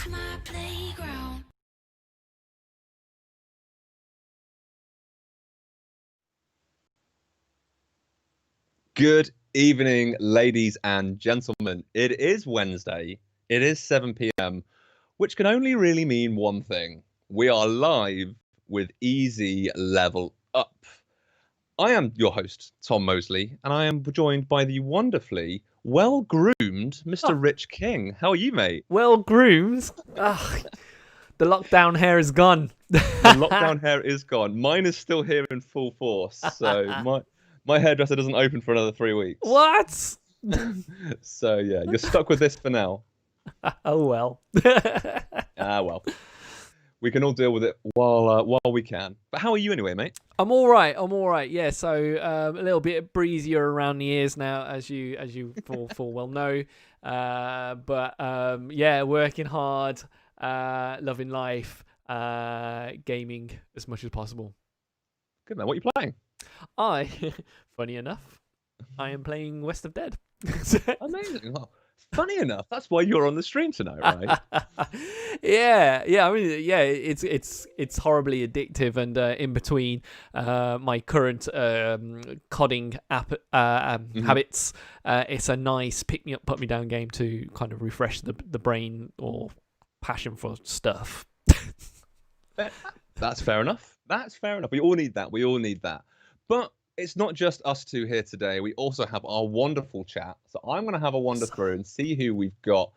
is my playground. Good evening, ladies and gentlemen. It is Wednesday. It is 7 p.m., which can only really mean one thing. We are live with Easy Level Up. I am your host, Tom Mosley, and I am joined by the wonderfully well-groomed Mr. Rich King. How are you, mate? Well groomed. Ugh, the lockdown hair is gone. The lockdown hair is gone. Mine is still here in full force, so my hairdresser doesn't open for another 3 weeks. What? So yeah, you're stuck with this for now. Oh well. Well, we can all deal with it while we can. But how are you anyway, mate? I'm all right. Yeah. So a little bit breezier around the ears now, as you full well know. But yeah, working hard, loving life, gaming as much as possible. Good man. What are you playing? Funny enough, I am playing West of Dead. Amazing. Oh, funny enough, that's why you're on the stream tonight, right? yeah. I mean, yeah, it's horribly addictive, and in between my current codding app habits, it's a nice pick me up, put me down game to kind of refresh the brain or passion for stuff. That's fair enough. We all need that. But it's not just us two here today. We also have our wonderful chat. So I'm going to have a wander through and see who we've got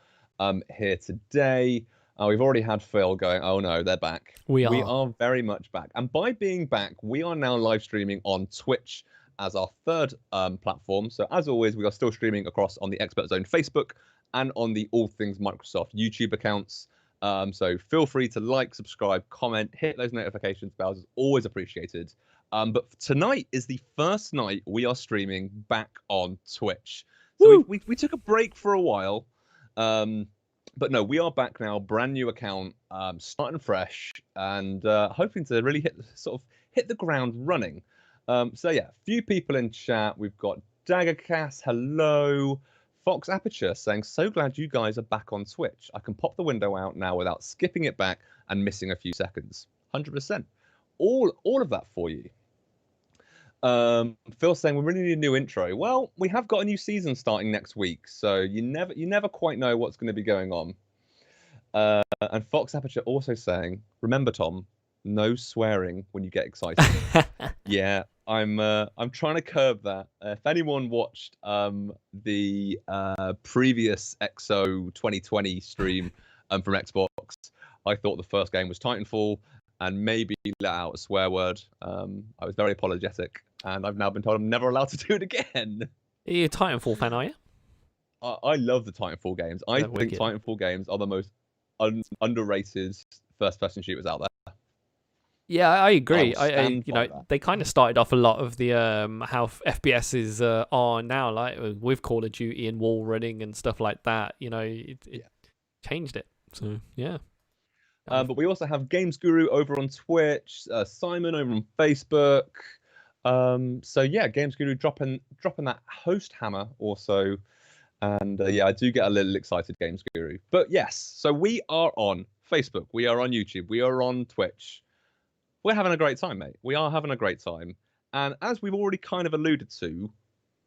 here today. We've already had Phil going, oh no, they're back. We are very much back. And by being back, we are now live streaming on Twitch as our third platform. So as always, we are still streaming across on the ExpertZone Facebook and on the All Things Microsoft YouTube accounts. So feel free to like, subscribe, comment, hit those notifications bells. It's always appreciated. But tonight is the first night we are streaming back on Twitch. So we took a break for a while. But no, we are back now, brand new account, starting fresh, and hoping to really hit the ground running. So yeah, few people in chat. We've got Daggercast, hello. Fox Aperture saying, so glad you guys are back on Twitch. I can pop the window out now without skipping it back and missing a few seconds. 100%. All of that for you. Phil saying we really need a new intro. Well, we have got a new season starting next week, so you never quite know what's going to be going on. And Fox Aperture also saying, remember Tom, no swearing when you get excited. Yeah, I'm trying to curb that. If anyone watched the previous EXO 2020 stream from Xbox, I thought the first game was Titanfall and maybe let out a swear word. I was very apologetic, and I've now been told I'm never allowed to do it again. Are you a Titanfall fan, are you? I love the Titanfall games. I think wicked. Titanfall games are the most underrated first-person shooters out there. Yeah, I agree. They kind of started off a lot of the how FPSs are now, like with Call of Duty and wall running and stuff like that. It changed it. So yeah. But we also have Games Guru over on Twitch, Simon over on Facebook. So yeah, Games Guru dropping that host hammer also. And yeah, I do get a little excited, Games Guru. But yes, so we are on Facebook, we are on YouTube, we are on Twitch. We're having a great time, mate. We are having a great time. And as we've already kind of alluded to,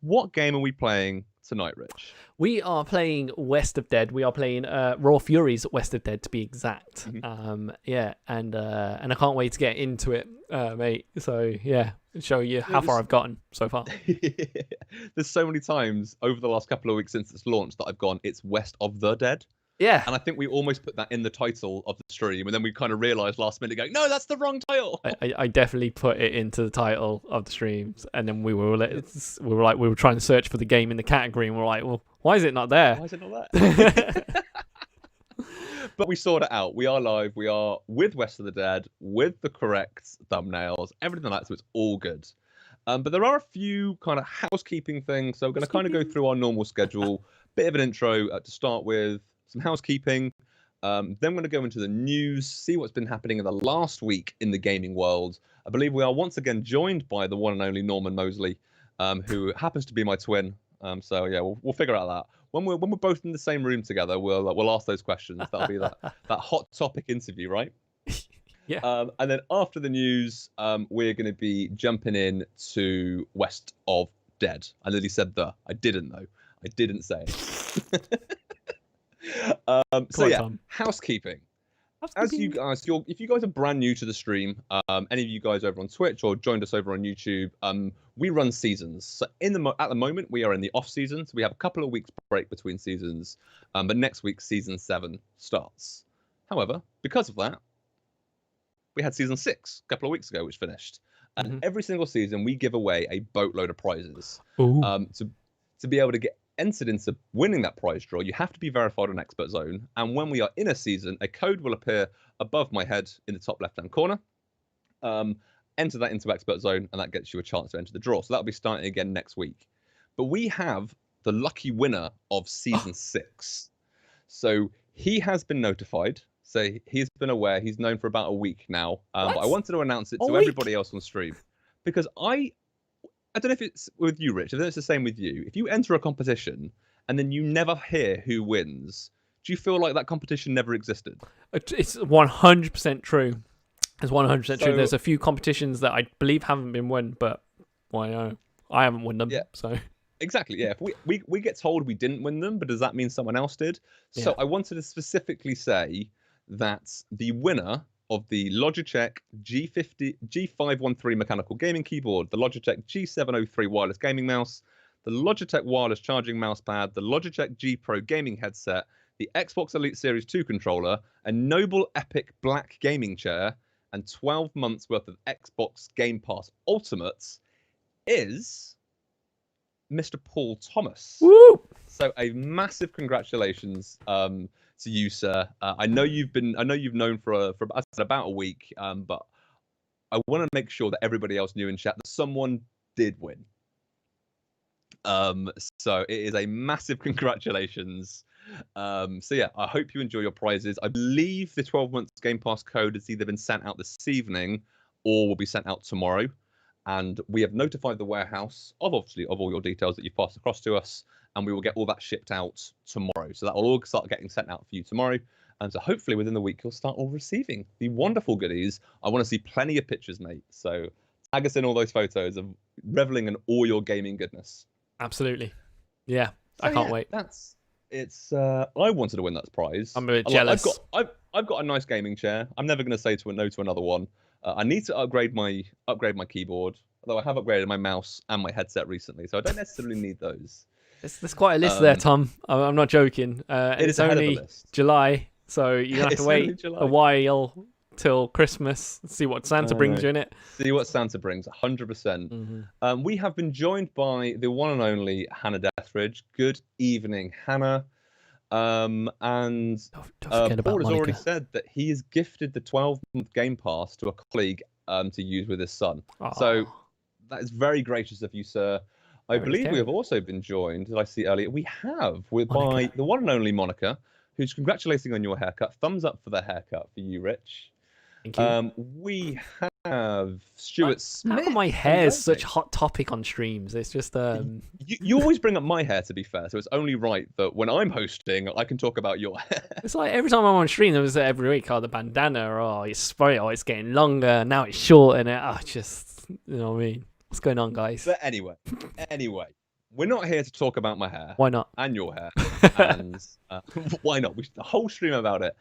what game are we playing tonight, Rich? We are playing West of Dead. We are playing Raw Fury's West of Dead, to be exact. Mm-hmm. And I can't wait to get into it, mate. So yeah, show you how far I've gotten so far. There's so many times over the last couple of weeks since it's launched that I've gone, it's West of the Dead. Yeah. And I think we almost put that in the title of the stream, and then we kind of realised last minute going, no, that's the wrong title. I definitely put it into the title of the streams, and then we were trying to search for the game in the category, and we're like, well, why is it not there? Why is it not there? But we sorted it out. We are live. We are with West of the Dead, with the correct thumbnails, everything like that, so it's all good. But there are a few kind of housekeeping things, so we're going to kind of go through our normal schedule, bit of an intro to start with, some housekeeping. Then we're going to go into the news, see what's been happening in the last week in the gaming world. I believe we are once again joined by the one and only Norman Mosley, who happens to be my twin. So yeah, we'll figure out that when we're both in the same room together. We'll ask those questions. That'll be that hot topic interview, right? Yeah. And then after the news, we're going to be jumping in to West of Dead. I literally said I didn't though. I didn't say it. Housekeeping. As you guys, if you guys are brand new to the stream, any of you guys over on Twitch or joined us over on YouTube, we run seasons. So at the moment, we are in the off season, so we have a couple of weeks break between seasons. But next week, season 7 starts. However, because of that, we had season 6 a couple of weeks ago, which finished. And every single season, we give away a boatload of prizes. To be able to get entered into winning that prize draw, you have to be verified on ExpertZone. And when we are in a season, a code will appear above my head in the top left-hand corner. Enter that into ExpertZone, and that gets you a chance to enter the draw. So that'll be starting again next week. But we have the lucky winner of season 6. So he has been notified. So he's been aware. He's known for about a week now. But I wanted to announce it to everybody else on stream because I don't know if it's with you, Rich. I don't know if it's the same with you. If you enter a competition and then you never hear who wins, do you feel like that competition never existed? It's 100% true. It's 100% true. There's a few competitions that I believe haven't been won, but why no? I haven't won them. Yeah. So exactly. Yeah. If we get told we didn't win them, but does that mean someone else did? So I wanted to specifically say that the winner of the Logitech G513 mechanical gaming keyboard, the Logitech G703 wireless gaming mouse, the Logitech wireless charging mousepad, the Logitech G Pro gaming headset, the Xbox Elite Series 2 controller, a Noble Epic black gaming chair, and 12 months worth of Xbox Game Pass Ultimates is Mr. Paul Thomas. Woo! So a massive congratulations to you, sir. I know you've known for about a week, but I want to make sure that everybody else knew in chat that someone did win. So it is a massive congratulations. So yeah, I hope you enjoy your prizes. I believe the 12 months Game Pass code has either been sent out this evening or will be sent out tomorrow. And we have notified the warehouse of all your details that you've passed across to us, and we will get all that shipped out tomorrow. So that will all start getting sent out for you tomorrow. And so hopefully within the week, you'll start all receiving the wonderful goodies. I want to see plenty of pictures, mate. So tag us in all those photos of reveling in all your gaming goodness. Absolutely. Yeah, so I can't wait. I wanted to win that prize. I'm a bit jealous. I've got a nice gaming chair. I'm never going to say no to another one. I need to upgrade my keyboard, although I have upgraded my mouse and my headset recently, so I don't necessarily need those. There's quite a list there, Tom. I'm not joking. It's only July, so you have to wait a while till Christmas. See what Santa brings you in it. See what Santa brings, 100%. We have been joined by the one and only Hannah Deathridge. Good evening, Hannah. And Paul has already said that he has gifted the 12-month Game Pass to a colleague to use with his son. So that is very gracious of you, sir. I believe we have also been joined, did I see earlier? We have by the one and only Monica, who's congratulating on your haircut. Thumbs up for the haircut for you, Rich. Thank you. We have Stuart Smith. How come my hair is such a hot topic on streams? It's just you always bring up my hair, to be fair, so it's only right that when I'm hosting, I can talk about your hair. It's like every time I'm on stream, there was every week, the bandana, it's spray, it's getting longer, now it's short, and just, you know what I mean? What's going on, guys? But anyway, we're not here to talk about my hair. Why not? And your hair. And why not? We should the whole stream about it.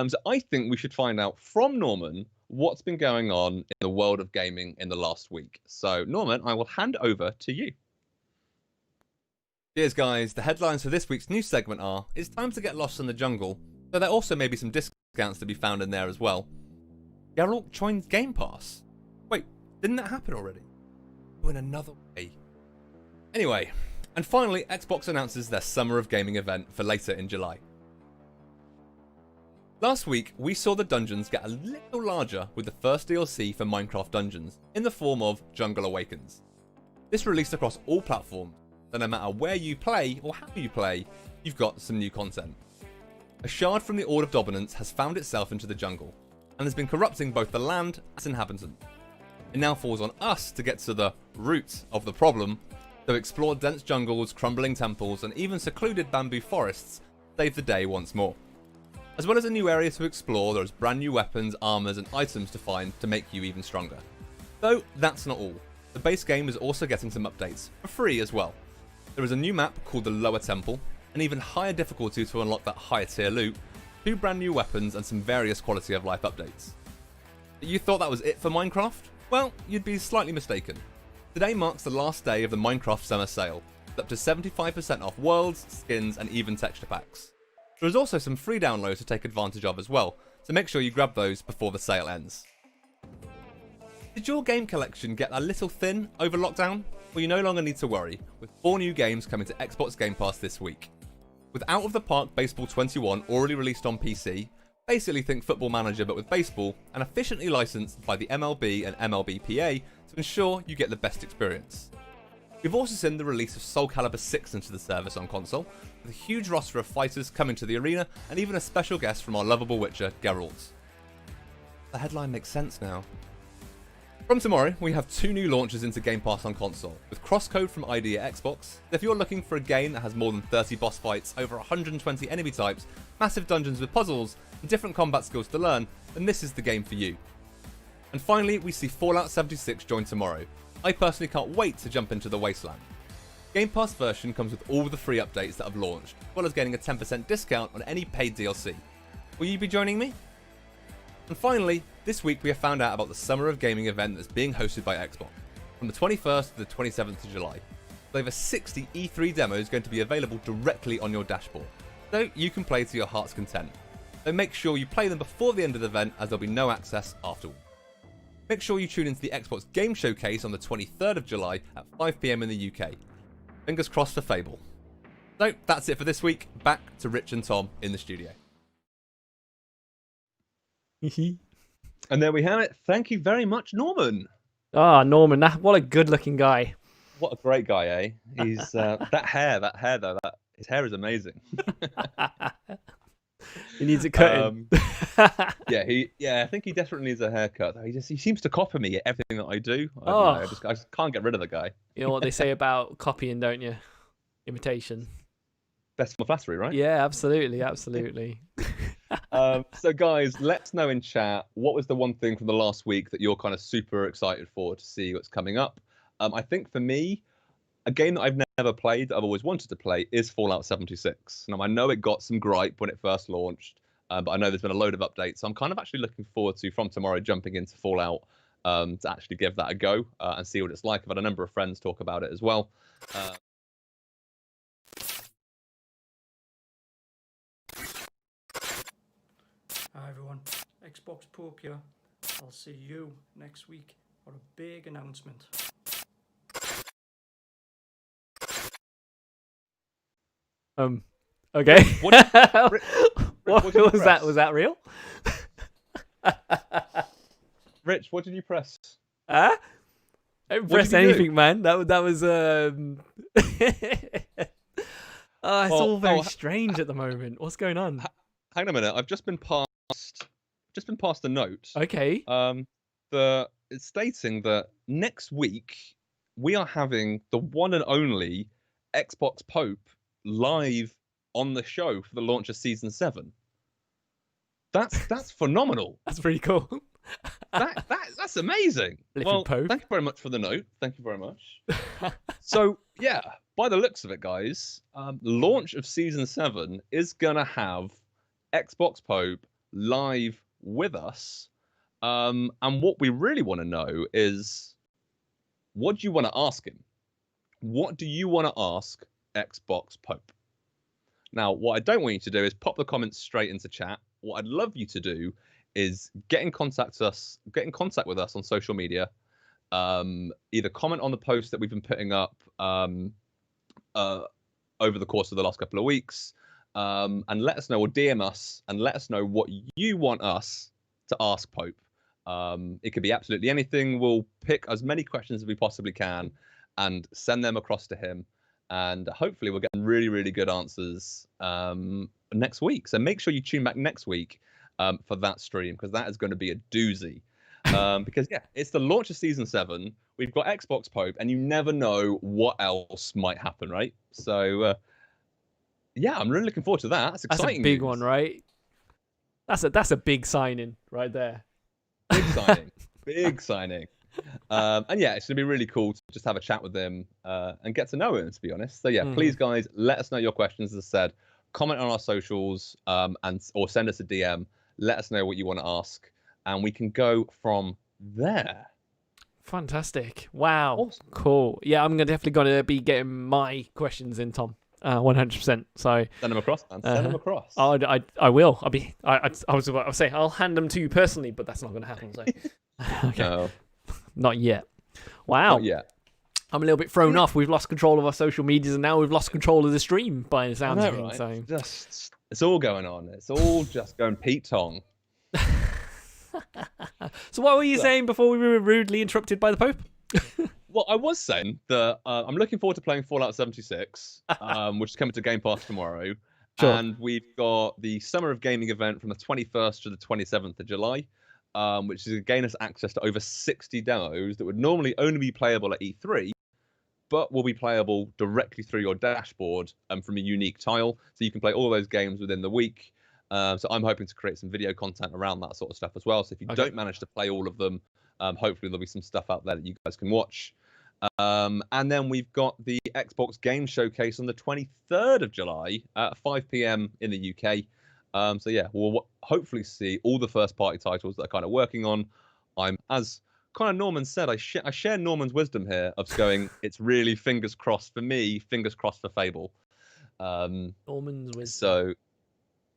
So I think we should find out from Norman what's been going on in the world of gaming in the last week. So Norman, I will hand over to you. Cheers, guys. The headlines for this week's news segment are: it's time to get lost in the jungle, though there also may be some discounts to be found in there as well. Geralt joins Game Pass. Wait, didn't that happen already? In another way. Anyway, and finally, Xbox announces their Summer of Gaming event for later in July. Last week, we saw the dungeons get a little larger with the first DLC for Minecraft Dungeons, in the form of Jungle Awakens. This released across all platforms, so no matter where you play or how you play, you've got some new content. A shard from the Order of Dominance has found itself into the jungle, and has been corrupting both the land and its inhabitants. It now falls on us to get to the root of the problem So explore dense jungles, crumbling temples, and even secluded bamboo forests to save the day once more. As well as a new area to explore, there's brand new weapons, armors, and items to find to make you even stronger. Though that's not all. The base game is also getting some updates, for free as well. There is a new map called the Lower Temple, an even higher difficulty to unlock that higher tier loot, 2 brand new weapons, and some various quality of life updates. You thought that was it for Minecraft? Well, you'd be slightly mistaken. Today marks the last day of the Minecraft Summer Sale, with up to 75% off worlds, skins, and even texture packs. There is also some free downloads to take advantage of as well, so make sure you grab those before the sale ends. Did your game collection get a little thin over lockdown? Well, you no longer need to worry, with 4 new games coming to Xbox Game Pass this week. With Out of the Park Baseball 21 already released on PC, basically think Football Manager but with baseball, and efficiently licensed by the MLB and MLBPA to ensure you get the best experience. We've also seen the release of Soul Calibur 6 into the service on console, with a huge roster of fighters coming to the arena and even a special guest from our lovable Witcher, Geralt. The headline makes sense now. From tomorrow, we have 2 new launches into Game Pass on console, with crosscode from ID at Xbox. If you're looking for a game that has more than 30 boss fights, over 120 enemy types, massive dungeons with puzzles, and different combat skills to learn, then this is the game for you. And finally, we see Fallout 76 join tomorrow. I personally can't wait to jump into the wasteland. Game Pass version comes with all the free updates that have launched, as well as getting a 10% discount on any paid DLC. Will you be joining me? And finally, this week we have found out about the Summer of Gaming event that's being hosted by Xbox, from the 21st to the 27th of July. With over 60 E3 demos going to be available directly on your dashboard, so you can play to your heart's content. So make sure you play them before the end of the event, as there'll be no access afterward. Make sure you tune into the Xbox Game Showcase on the 23rd of July at 5 PM in the UK. Fingers crossed for Fable. So that's it for this week. Back to Rich and Tom in the studio. And there we have it. Thank you very much, Norman. Ah, Norman, what a good-looking guy. What a great guy, eh? He's that hair though. His hair is amazing. He needs it cutting. I think he definitely needs a haircut. He seems to copy me at everything that I do. I don't know, I just can't get rid of the guy. You know what they say about copying, don't you? Imitation. Best form of flattery, right? Yeah, absolutely. So guys, let us know in chat, what was the one thing from the last week that you're kind of super excited for to see what's coming up? I think for me, a game that I've never played, that I've always wanted to play, is Fallout 76. Now, I know it got some gripe when it first launched, but I know there's been a load of updates. So I'm kind of actually looking forward to, from tomorrow, jumping into Fallout to actually give that a go and see what it's like. I've had a number of friends talk about it as well. Hi everyone, Xbox Pope here. I'll see you next week for a big announcement. Okay. What was that? Was that real? Rich, what did you press? I didn't press anything, man. That was Oh, it's all very strange at the moment. What's going on? Hang on a minute. I've just been passed a note. Okay. It's stating that next week we are having the one and only Xbox Pope live on the show for the launch of Season 7. That's phenomenal. That's pretty cool. That's amazing. Well, Pope. Thank you very much for the note. Thank you very much. So, yeah, by the looks of it, guys, launch of Season 7 is going to have Xbox Pope live with us. And what we really want to know is, what do you want to ask him? What do you want to ask Xbox Pope? Now, what I don't want you to do is pop the comments straight into chat. What I'd love you to do is get in contact with us on social media. Either comment on the post that we've been putting up over the course of the last couple of weeks, and let us know, or DM us and let us know what you want us to ask Pope. It could be absolutely anything. We'll pick as many questions as we possibly can and send them across to him. And hopefully we'll get really, really good answers next week. So make sure you tune back next week for that stream, because that is going to be a doozy. Because yeah, it's the launch of season 7. We've got Xbox Pope, and you never know what else might happen, right? So yeah, I'm really looking forward to that. That's exciting. That's a big news. one, right? That's a big signing right there. Big signing. Big signing. And yeah, it's gonna be really cool to just have a chat with him and get to know him, to be honest. So yeah, please guys, let us know your questions. As I said, comment on our socials or send us a DM. Let us know what you want to ask, and we can go from there. Fantastic! Wow, Awesome. Cool. Yeah, I'm definitely gonna be getting my questions in, Tom. 100%. So send them across, man. Send them across. I will. I was about to say I'll hand them to you personally, but that's not going to happen. So okay, No. Not yet. Wow. Not yet. I'm a little bit thrown off. We've lost control of our social medias, and now we've lost control of the stream by the sounds of things. Right? So Just it's all going on. It's all just going Pete Tong. So what were you saying before we were rudely interrupted by the Pope? Well, I was saying that I'm looking forward to playing Fallout 76, which is coming to Game Pass tomorrow. Sure. And we've got the Summer of Gaming event from the 21st to the 27th of July, which is going to gain us access to over 60 demos that would normally only be playable at E3, but will be playable directly through your dashboard from a unique tile. So you can play all those games within the week. So I'm hoping to create some video content around that sort of stuff as well. So if you don't manage to play all of them, hopefully there'll be some stuff out there that you guys can watch. And then we've got the Xbox Game Showcase on the 23rd of July at 5 p.m. in the UK. So yeah, we'll hopefully see all the first-party titles that are kind of working on. As kind of Norman said, I share Norman's wisdom here of going, it's really fingers crossed for me, fingers crossed for Fable. Norman's wisdom. So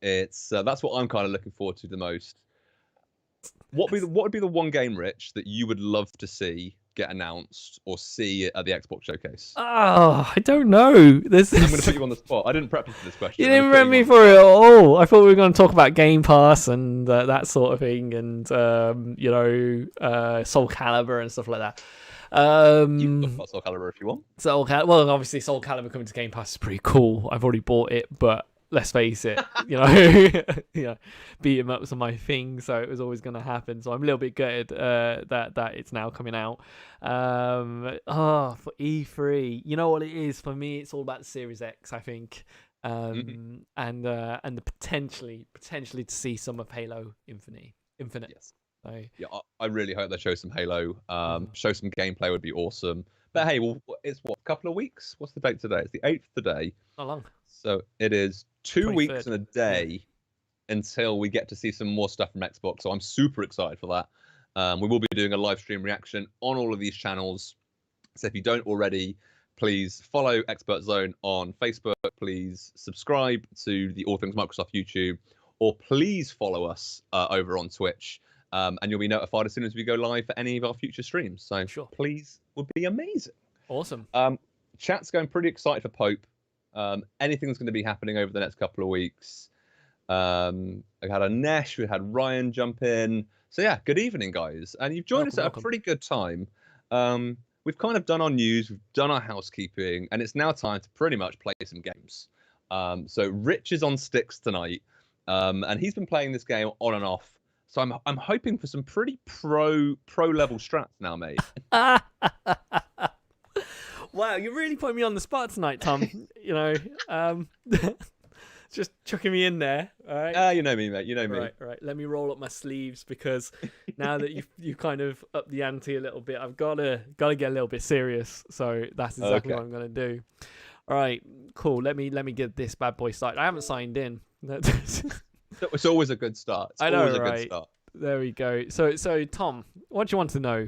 it's that's what I'm kind of looking forward to the most. What would be the one game, Rich, that you would love to see get announced or see at the Xbox Showcase? Oh, I don't know. I'm going to put you on the spot. I didn't prep you for this question. You didn't prep me for it at all. I thought we were going to talk about Game Pass and that sort of thing, and Soul Calibur and stuff like that. You can talk about Soul Calibur if you want. Well, obviously Soul Calibur coming to Game Pass is pretty cool. I've already bought it, but let's face it, beat 'em ups are my thing, so it was always going to happen. So I'm a little bit gutted that it's now coming out. For E3, you know what it is for me? It's all about the Series X, I think, and the potentially to see some of Halo Infinite. Yes. So, yeah, I really hope they show some Halo. Show some gameplay would be awesome. But hey, well, it's a couple of weeks? What's the date today? It's the 8th today. not long. So it is 2 23rd. weeks and a day until we get to see some more stuff from Xbox. So I'm super excited for that. We will be doing a live stream reaction on all of these channels. So if you don't already, please follow ExpertZone on Facebook. Please subscribe to the All Things Microsoft YouTube, or please follow us over on Twitch. And you'll be notified as soon as we go live for any of our future streams. So please, would be amazing. Awesome. Chat's going pretty excited for Pope. Anything's going to be happening over the next couple of weeks. I had a Nesh, we had Ryan jump in. So yeah, good evening, guys. And you've joined us at a pretty good time. We've kind of done our news, we've done our housekeeping, and it's now time to pretty much play some games. So Rich is on sticks tonight, and he's been playing this game on and off. So I'm hoping for some pretty pro level strats now, mate. Wow, you're really putting me on the spot tonight, Tom. Just chucking me in there. All right. You know me, mate. You know me. Right. Let me roll up my sleeves, because now that you kind of upped the ante a little bit, I've gotta get a little bit serious. So that's exactly what I'm gonna do. All right, cool. Let me get this bad boy started. I haven't signed in. It's always a good start. It's always a good start. There we go. So Tom, what do you want to know?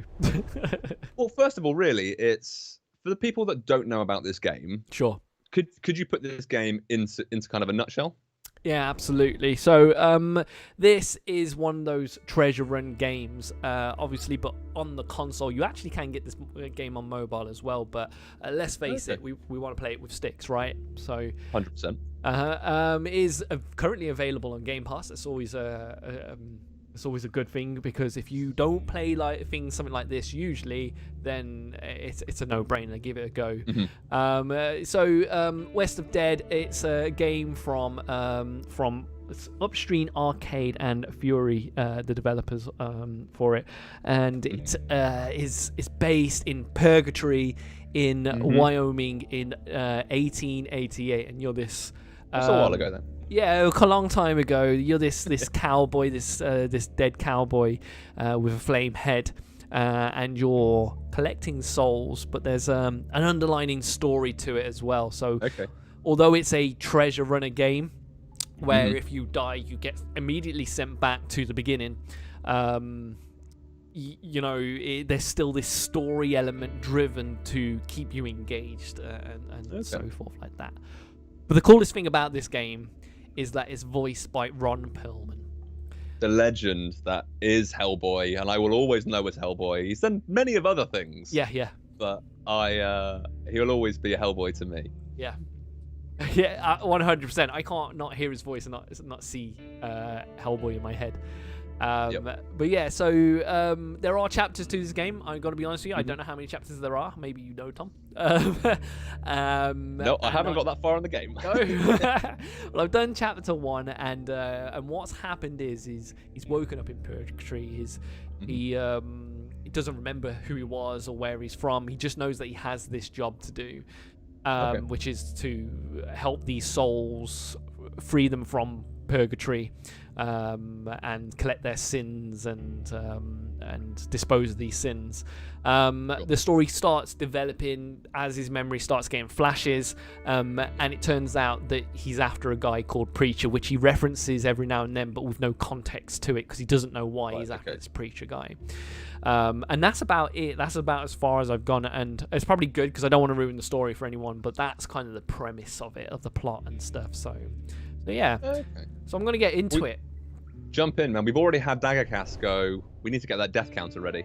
Well, first of all, really, it's for the people that don't know about this game. Sure. Could you put this game into kind of a nutshell? Yeah, absolutely. So this is one of those treasure run games, obviously, but on the console. You actually can get this game on mobile as well, but let's face it, we want to play it with sticks, right? So 100%. It is currently available on Game Pass. It's always a good thing, because if you don't play something like this usually, then it's a no-brainer. Give it a go. Mm-hmm. So West of Dead, it's a game from it's Upstream Arcade and Fury, the developers for it, and it is based in Purgatory in Wyoming in 1888, and you're this. That's a while ago then. Yeah, a long time ago. You're this cowboy, this dead cowboy with a flame head, and you're collecting souls. But there's an underlining story to it as well. So, although it's a treasure runner game, where if you die, you get immediately sent back to the beginning. There's still this story element driven to keep you engaged and so forth like that. But the coolest thing about this game is that it's voiced by Ron Perlman, the legend that is Hellboy, and I will always know as Hellboy. He's done many of other things. Yeah. But he'll always be a Hellboy to me. Yeah. Yeah, 100%. I can't not hear his voice and not see Hellboy in my head. But yeah, so there are chapters to this game. I'm going to be honest with you. I don't know how many chapters there are. Maybe you know, Tom. No, I haven't got that far in the game. No. Well, I've done chapter 1, and what's happened is he's woken up in Purgatory. He doesn't remember who he was or where he's from. He just knows that he has this job to do, which is to help these souls, free them from Purgatory, and collect their sins and dispose of these sins. The story starts developing as his memory starts getting flashes, and it turns out that he's after a guy called Preacher, which he references every now and then, but with no context to it because he doesn't know why he's after this Preacher guy. And that's about it. That's about as far as I've gone, and it's probably good because I don't want to ruin the story for anyone, but that's kind of the premise of it, of the plot and stuff. So yeah. So I'm going to get into it. Jump in, man. We've already had Daggercast go. We need to get that death counter ready.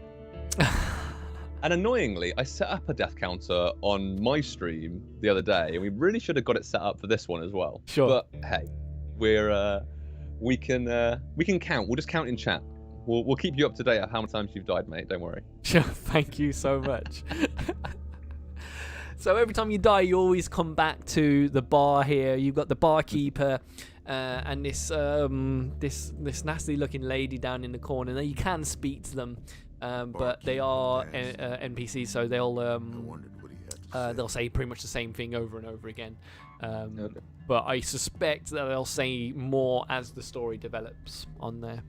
And annoyingly, I set up a death counter on my stream the other day, and we really should have got it set up for this one as well. Sure. But hey, we can count. We'll just count in chat. We'll keep you up to date on how many times you've died, mate. Don't worry. Sure. Thank you so much. So every time you die, you always come back to the bar here. You've got the barkeeper and this nasty looking lady down in the corner. Now you can speak to them, but they are NPCs, so they'll say pretty much the same thing over and over again. But I suspect that they'll say more as the story develops on there.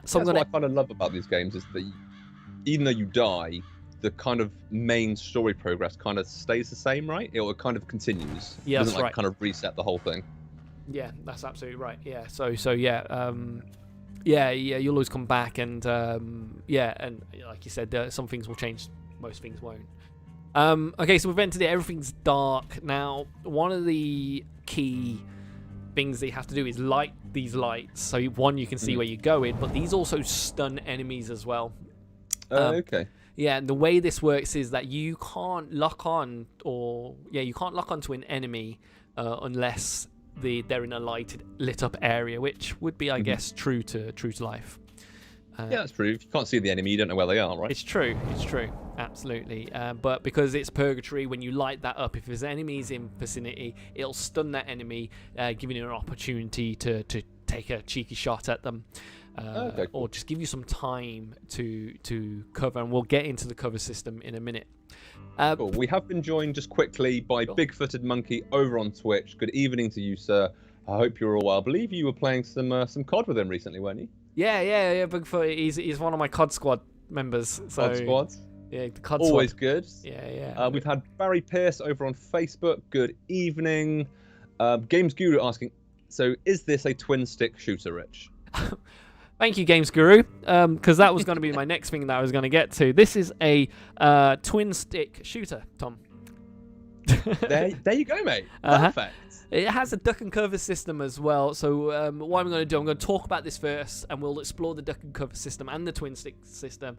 So what I kind of love about these games is that even though you die, the kind of main story progress kind of stays the same, right? It kind of continues. Yeah, that's right. Kind of reset the whole thing. Yeah, that's absolutely right. Yeah, so yeah, you'll always come back, and and like you said, some things will change, most things won't. Okay, so we've entered it. Everything's dark now. One of the key things that you have to do is light these lights. So one, you can see where you're going, but these also stun enemies as well. Okay. Yeah, and the way this works is that you can't lock on, onto an enemy unless they're in a lit up area, which would be, I guess, true to life. Yeah, that's true. If you can't see the enemy, you don't know where they are, right? It's true, absolutely. But because it's Purgatory, when you light that up, if there's enemies in vicinity, it'll stun that enemy, giving you an opportunity to take a cheeky shot at them. Cool. Or just give you some time to cover, and we'll get into the cover system in a minute. Cool. We have been joined just quickly by Big-Footed Monkey over on Twitch. Good evening to you, sir. I hope you're all well. I believe you were playing some COD with him recently, weren't you? Yeah. Bigfoot. He's one of my COD squad members. So, COD squads. Yeah, the COD always squad. Good. Yeah. We've had Barry Pierce over on Facebook. Good evening. Games Guru asking, so is this a twin stick shooter, Rich? Thank you, Games Guru, because that was going to be my next thing that I was going to get to. This is a twin stick shooter, Tom. there you go, mate. Perfect. It has a duck and cover system as well. So what I'm going to do, I'm going to talk about this first, and we'll explore the duck and cover system and the twin stick system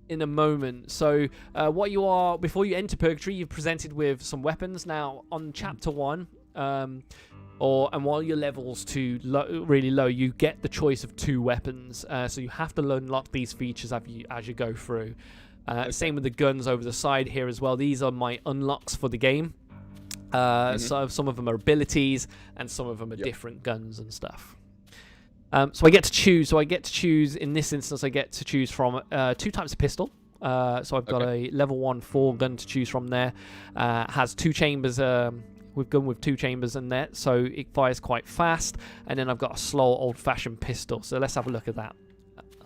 in a moment. So before you enter Purgatory, you're presented with some weapons. Now, on Chapter 1, and while your level's really low, you get the choice of 2 weapons. So you have to unlock these features as you go through. Same with the guns over the side here as well. These are my unlocks for the game. So some of them are abilities, and some of them are different guns and stuff. So I get to choose. So I get to choose, in this instance, I get to choose from 2 types of pistol. So I've got a level 1 4 gun to choose from there. Has 2 chambers. We've gone with 2 chambers in there, so it fires quite fast. And then I've got a slow old-fashioned pistol. So let's have a look at that.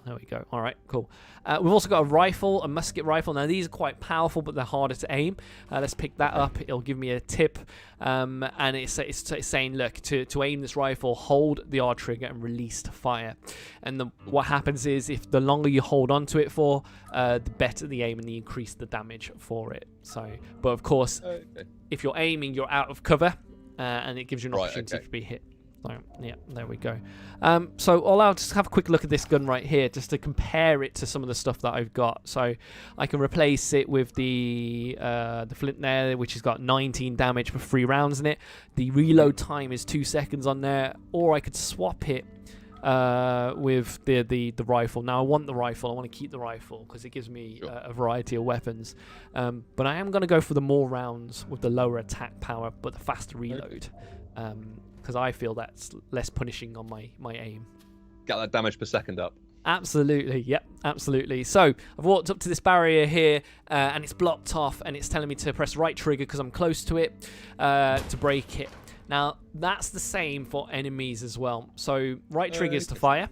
There we go. All right, cool. We've also got a rifle, a musket rifle. Now, these are quite powerful, but they're harder to aim. Let's pick that up. It'll give me a tip. And it's saying, look, to aim this rifle, hold the R trigger and release to fire. And what happens is, if the longer you hold onto it for, the better the aim and the increase the damage for it. So, but of course, if you're aiming, you're out of cover, and it gives you an opportunity to be hit. So, yeah, there we go. So I'll just have a quick look at this gun right here, just to compare it to some of the stuff that I've got. So I can replace it with the flint there, which has got 19 damage for 3 rounds in it. The reload time is 2 seconds on there, or I could swap it with the rifle. Now I want the rifle. I want to keep the rifle because it gives me a variety of weapons. But I am going to go for the more rounds with the lower attack power, but the faster reload. Because I feel that's less punishing on my aim. Get that damage per second up. Absolutely, yep, absolutely. So I've walked up to this barrier here, and it's blocked off, and it's telling me to press right trigger because I'm close to it to break it. Now that's the same for enemies as well. So right trigger is to fire,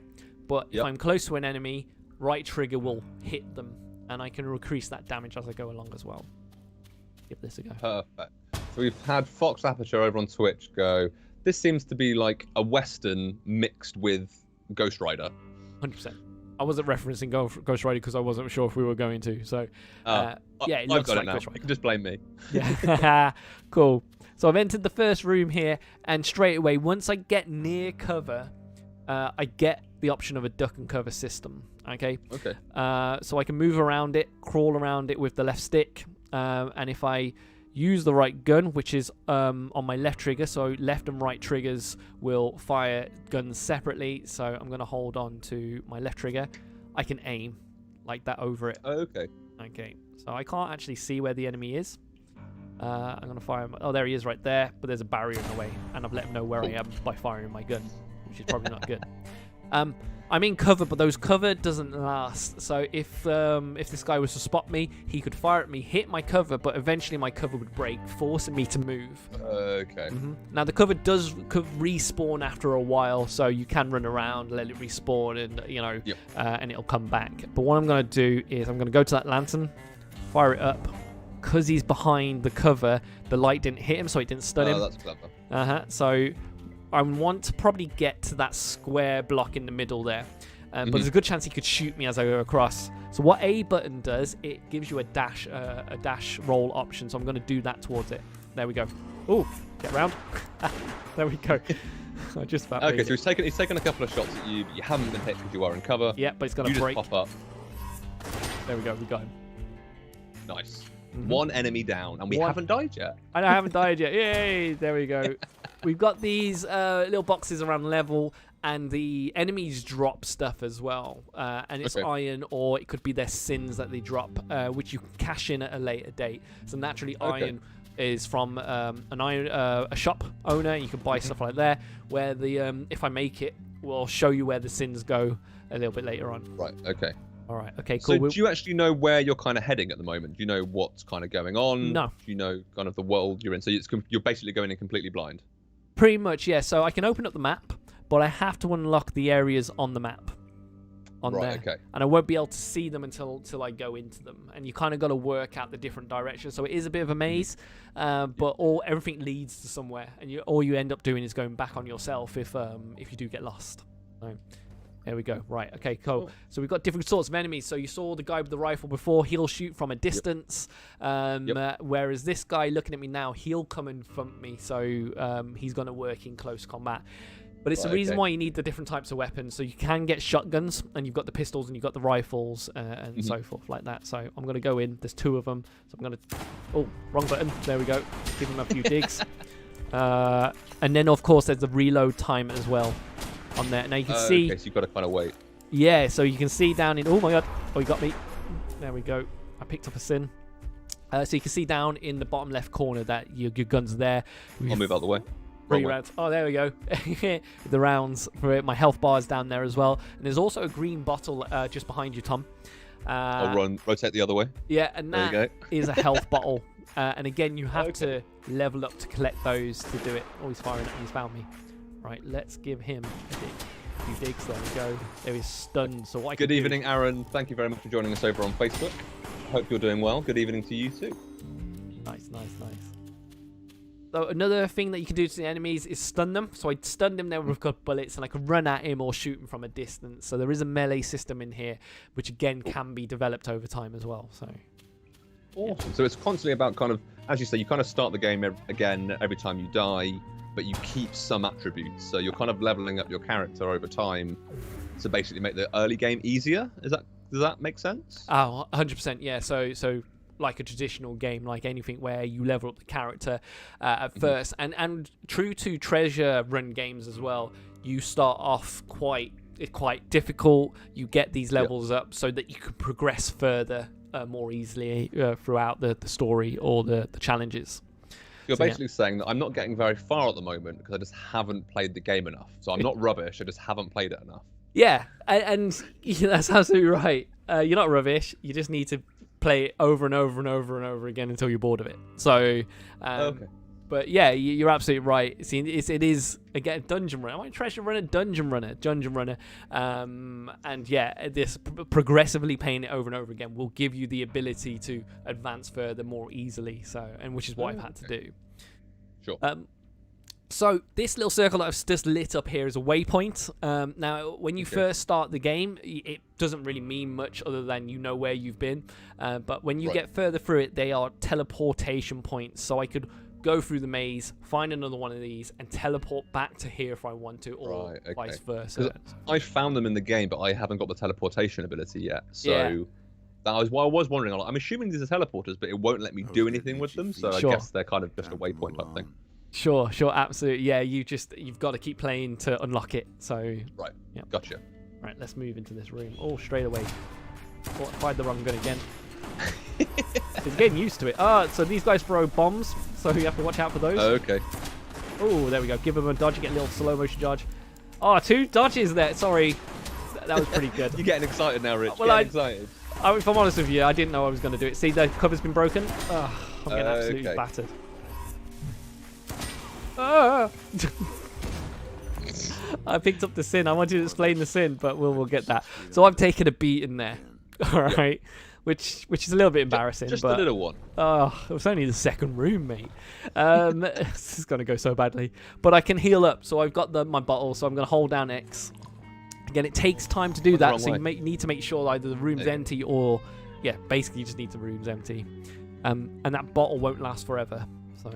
but if I'm close to an enemy, right trigger will hit them, and I can increase that damage as I go along as well. Give this a go. Perfect. So we've had Fox Aperture over on Twitch go, this seems to be like a Western mixed with Ghost Rider. 100%. I wasn't referencing Ghost Rider because I wasn't sure if we were going to. So, yeah, it looks like Ghost Rider. You can just blame me. Yeah, cool. So I've entered the first room here, and straight away, once I get near cover, I get the option of a duck and cover system. Okay. Okay. So I can move around it, crawl around it with the left stick, and if I use the right gun, which is on my left trigger, so left and right triggers will fire guns separately, so I'm going to hold on to my left trigger. I can aim like that over it. Okay. Okay, so I can't actually see where the enemy is. I'm going to fire him. Oh, there he is right there, but there's a barrier in the way, and I've let him know where I am by firing my gun, which is probably not good. I'm in cover, but those cover doesn't last. So if this guy was to spot me, he could fire at me, hit my cover, but eventually my cover would break, forcing me to move. Okay. Now the cover does respawn after a while, so you can run around, let it respawn, and and it'll come back. But what I'm going to do is I'm going to go to that lantern, fire it up. Because he's behind the cover, the light didn't hit him, so it didn't stun him. Oh, that's clever. So I want to probably get to that square block in the middle there. But there's a good chance he could shoot me as I go across. So what A button does, it gives you a dash roll option. So I'm going to do that towards it. There we go. Oh, get round. There we go. I just about okay, so he's taken a couple of shots at you, but you haven't been hit because you are in cover. Yeah, but it's going to break. Just pop up. There we go. We got him. Nice. One enemy down, and we haven't died yet. I haven't died yet. Yay! There we go. We've got these little boxes around level, and the enemies drop stuff as well. And it's iron, or it could be their sins that they drop, which you can cash in at a later date. So naturally, iron is from a shop owner. You can buy stuff like that, where the if I make it, will show you where the sins go a little bit later on. Right. Okay. All right. Okay. Cool. So do you actually know where you're kind of heading at the moment? Do you know what's kind of going on? No. Do you know kind of the world you're in? So you're basically going in completely blind. Pretty much, yeah. So I can open up the map, but I have to unlock the areas on the map. There. Okay. And I won't be able to see them until I go into them. And you kind of got to work out the different directions. So it is a bit of a maze, but everything leads to somewhere. And all you end up doing is going back on yourself if you do get lost. So, there we go. Right. Okay, cool. So we've got different sorts of enemies. So you saw the guy with the rifle before. He'll shoot from a distance. Whereas this guy looking at me now, he'll come and thump me. So he's going to work in close combat. But it's the reason why you need the different types of weapons. So you can get shotguns, and you've got the pistols, and you've got the rifles, and so forth like that. So I'm going to go in. There's 2 of them. So I'm going to... Oh, wrong button. There we go. Give him a few digs. And then, of course, there's the reload time as well on there. Now you can see... Okay, so you've got to kind of wait. Yeah, so you can see down in... Oh, my God. Oh, he got me. There we go. I picked up a sin. So you can see down in the bottom left corner that your gun's there. I'll move out of the way. 3 way. rounds. Oh, there we go. The rounds for it. My health bar is down there as well. And there's also a green bottle just behind you, Tom. I'll rotate the other way. Yeah, and There you that go. is a health bottle. And again, you have to level up to collect those to do it. Oh, he's firing at me. He's found me. Right, let's give him a few digs. There we go. There he's stunned. So what I Good can do- evening, Aaron. Thank you very much for joining us over on Facebook. Hope you're doing well. Good evening to you too. Nice. So another thing that you can do to the enemies is stun them. So I stunned him there with good bullets, and I can run at him or shoot him from a distance. So there is a melee system in here, which again can be developed over time as well. So awesome. So it's constantly about kind of, as you say, you kind of start the game again every time you die, but you keep some attributes. So you're kind of leveling up your character over time to basically make the early game easier. Does that make sense? Oh, 100%. Yeah. So like a traditional game, like anything where you level up the character at first, and true to treasure run games as well, you start off quite difficult. You get these levels up so that you can progress further more easily throughout the story or the challenges. You're So, basically saying that I'm not getting very far at the moment because I just haven't played the game enough. So I'm not rubbish, I just haven't played it enough. Yeah, and that's absolutely right. You're not rubbish. You just need to play it over and over and over and over again until you're bored of it. So, Okay. but yeah, you're absolutely right. See, it is again dungeon runner. I want treasure runner, dungeon runner, and yeah, this progressively playing it over and over again will give you the ability to advance further more easily. So, and which is what I've had to do. Sure. So this little circle that I've just lit up here is a waypoint. Now, when you first start the game, it doesn't really mean much other than you know where you've been. But when you get further through it, they are teleportation points. So I could go through the maze, find another one of these, and teleport back to here if I want to, or vice versa. I found them in the game, but I haven't got the teleportation ability yet. So that was why I was wondering. I'm assuming these are teleporters, but it won't let me do anything with them. So I guess they're kind of just a waypoint type thing. Sure, absolutely. Yeah, you've got to keep playing to unlock it. So Gotcha. Right, let's move into this room. Oh, straight away. Oh, I fired the wrong gun again. It's getting used to it. So these guys throw bombs, so you have to watch out for those. Okay. Oh, there we go. Give them a dodge, get a little slow motion dodge. Oh, 2 dodges there. Sorry, that was pretty good. You're getting excited now, Rich. Well, excited. If I'm honest with you, I didn't know I was going to do it. See, the cover's been broken. I'm getting absolutely battered. I picked up the sin. I wanted to explain the sin, but we'll get that. So I've taken a beat in there, all right, which is a little bit embarrassing. Just but, a little one. It was only the second room, mate. This is gonna go so badly, but I can heal up. So I've got my bottle. So I'm gonna hold down X. Again, it takes time to do that, so you need to make sure either the room's empty or, basically you just need the room's empty, and that bottle won't last forever. So.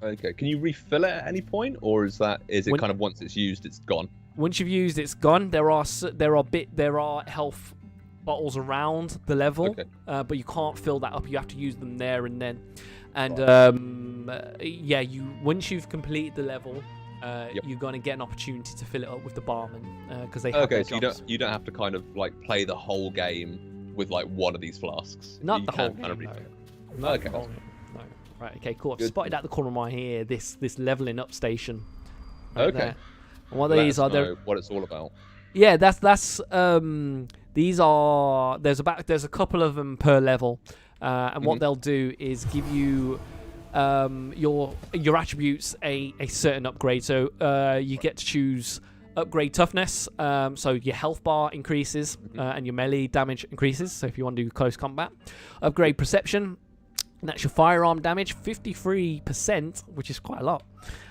Okay, can you refill it at any point, or is it kind of once it's used, it's gone? Once you've used, it's gone. There are health bottles around the level, but you can't fill that up. You have to use them there and then. And once you've completed the level, you're gonna get an opportunity to fill it up with the barman because they have their jobs. You don't have to kind of like play the whole game with like one of these flasks. Not the whole game. No. Okay. No. Right. Okay. Cool. I've spotted out the corner of my ear this leveling up station. Right there. And what these are? What it's all about. Yeah. That's these are. There's a couple of them per level, and what they'll do is give you your attributes a certain upgrade. So you get to choose upgrade toughness, so your health bar increases and your melee damage increases. So if you want to do close combat, upgrade perception, and that's your firearm damage 53%, which is quite a lot.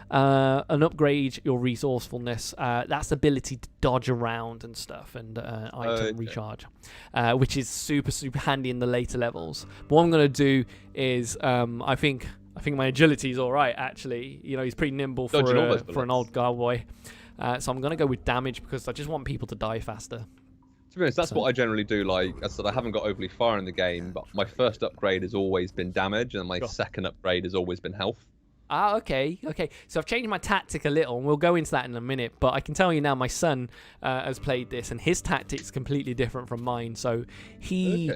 And upgrade your resourcefulness. That's ability to dodge around and stuff, and item recharge, which is super handy in the later levels. But what I'm gonna do is I think my agility is all right, actually. You know, he's pretty nimble for an old cowboy. So I'm going to go with damage because I just want people to die faster. To be honest, that's what I generally do. Like I said, I haven't got overly far in the game, but my first upgrade has always been damage, and my second upgrade has always been health. Okay. So I've changed my tactic a little, and we'll go into that in a minute. But I can tell you now, my son has played this, and his tactic's completely different from mine. So he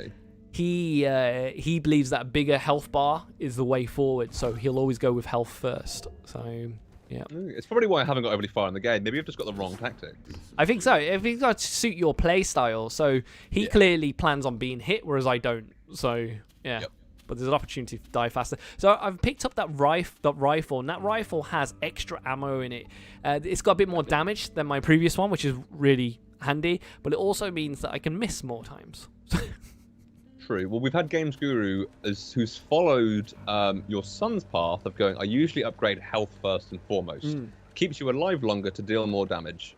believes that a bigger health bar is the way forward. So he'll always go with health first. So Yeah. It's probably why I haven't got overly far in the game. Maybe I've just got the wrong tactics. I think so. I think it's got to suit your play style. So he clearly plans on being hit, whereas I don't. So yeah. Yep. But there's an opportunity to die faster. So I've picked up that rifle, and that rifle has extra ammo in it. It's got a bit more damage than my previous one, which is really handy. But it also means that I can miss more times. True. Well, we've had Games Guru who's followed your son's path of going, I usually upgrade health first and foremost. Keeps you alive longer to deal more damage.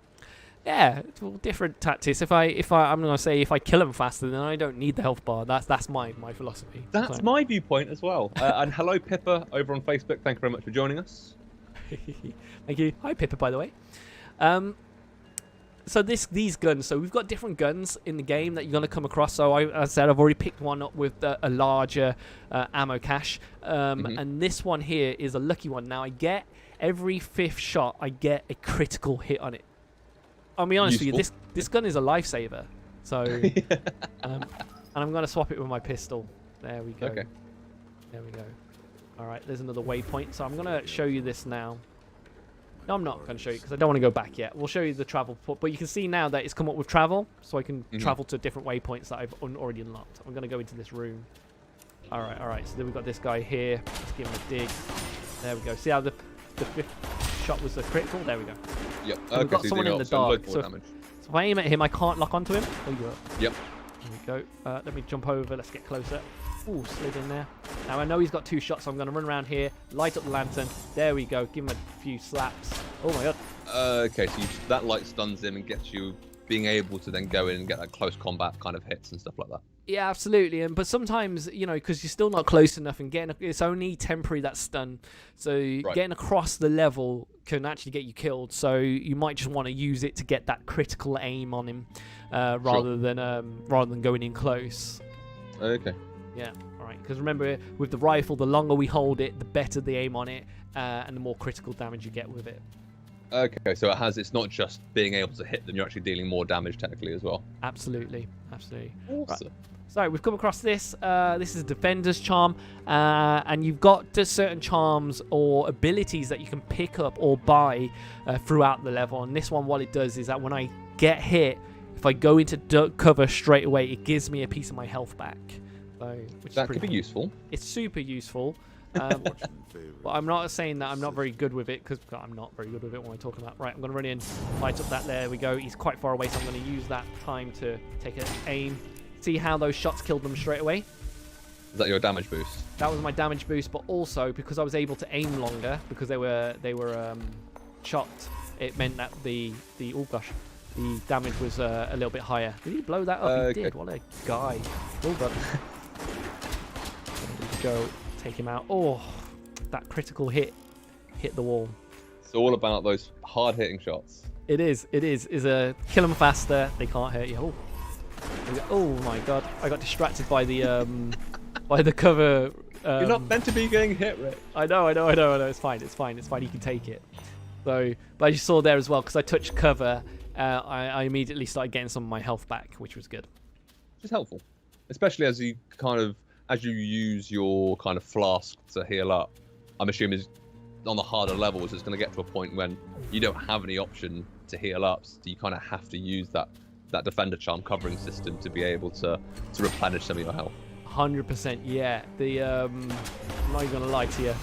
Yeah, well, different tactics. I'm gonna say if I kill him faster, then I don't need the health bar. That's my philosophy. That's my viewpoint as well. And hello, Pippa, over on Facebook. Thank you very much for joining us. Thank you. Hi, Pippa, by the way. So these guns. So we've got different guns in the game that you're gonna come across. So as I said, I've already picked one up with a larger ammo cache, and this one here is a lucky one. Now I get every 5th shot, I get a critical hit on it. I'll be honest with you, this gun is a lifesaver. So, and I'm going to swap it with my pistol. There we go. Okay. There we go. All right, there's another waypoint. So I'm going to show you this now. No, I'm not going to show you because I don't want to go back yet. We'll show you the travel port. But you can see now that it's come up with travel. So I can travel to different waypoints that I've already unlocked. I'm going to go into this room. All right. So then we've got this guy here. Let's give him a dig. There we go. See how the 5th shot was a critical? There we go. Yep. So we've got someone in the dark. So if I aim at him, I can't lock onto him. Oh, yeah. Yep. There we go. Let me jump over. Let's get closer. Ooh, slid in there. Now I know he's got 2 shots, so I'm going to run around here, light up the lantern. There we go. Give him a few slaps. Oh my god. Okay, so that light stuns him and gets you being able to then go in and get that close combat kind of hits and stuff like that. Yeah, absolutely. But sometimes, you know, because you're still not close enough and it's only temporary that stun. So getting across the level can actually get you killed. So you might just want to use it to get that critical aim on him rather than going in close. Okay. Yeah, all right. Because remember, with the rifle, the longer we hold it, the better the aim on it and the more critical damage you get with it. Okay, so it's not just being able to hit them, you're actually dealing more damage technically as well. Absolutely. Awesome. Right. So we've come across this. This is Defender's Charm, and you've got certain charms or abilities that you can pick up or buy throughout the level. And this one, what it does is that when I get hit, if I go into cover straight away, it gives me a piece of my health back. So, that could be useful. It's super useful. But I'm not saying that I'm not very good with it, because I'm not very good with it when I'm talking about. Right, I'm going to run in, light up that. There we go. He's quite far away, so I'm going to use that time to take an aim. See how those shots killed them straight away? Is that your damage boost? That was my damage boost, but also because I was able to aim longer, because they were chopped, it meant that the damage was a little bit higher. Did he blow that up? He did. What a guy. Oh, God. There we go. Take him out. Oh, that critical hit the wall. It's all about those hard-hitting shots. It is. Is a kill them faster. They can't hurt you. Oh my god! I got distracted by the by the cover. You're not meant to be getting hit, Rick. I know. It's fine. You can take it. So, but as you saw there as well, because I touched cover, I immediately started getting some of my health back, which was good. Which is helpful, especially as you use your kind of flask to heal up. I'm assuming on the harder levels, it's going to get to a point when you don't have any option to heal up, so you kind of have to use that Defender Charm covering system to be able to replenish some of your health. 100%, yeah. I'm not even gonna lie to you.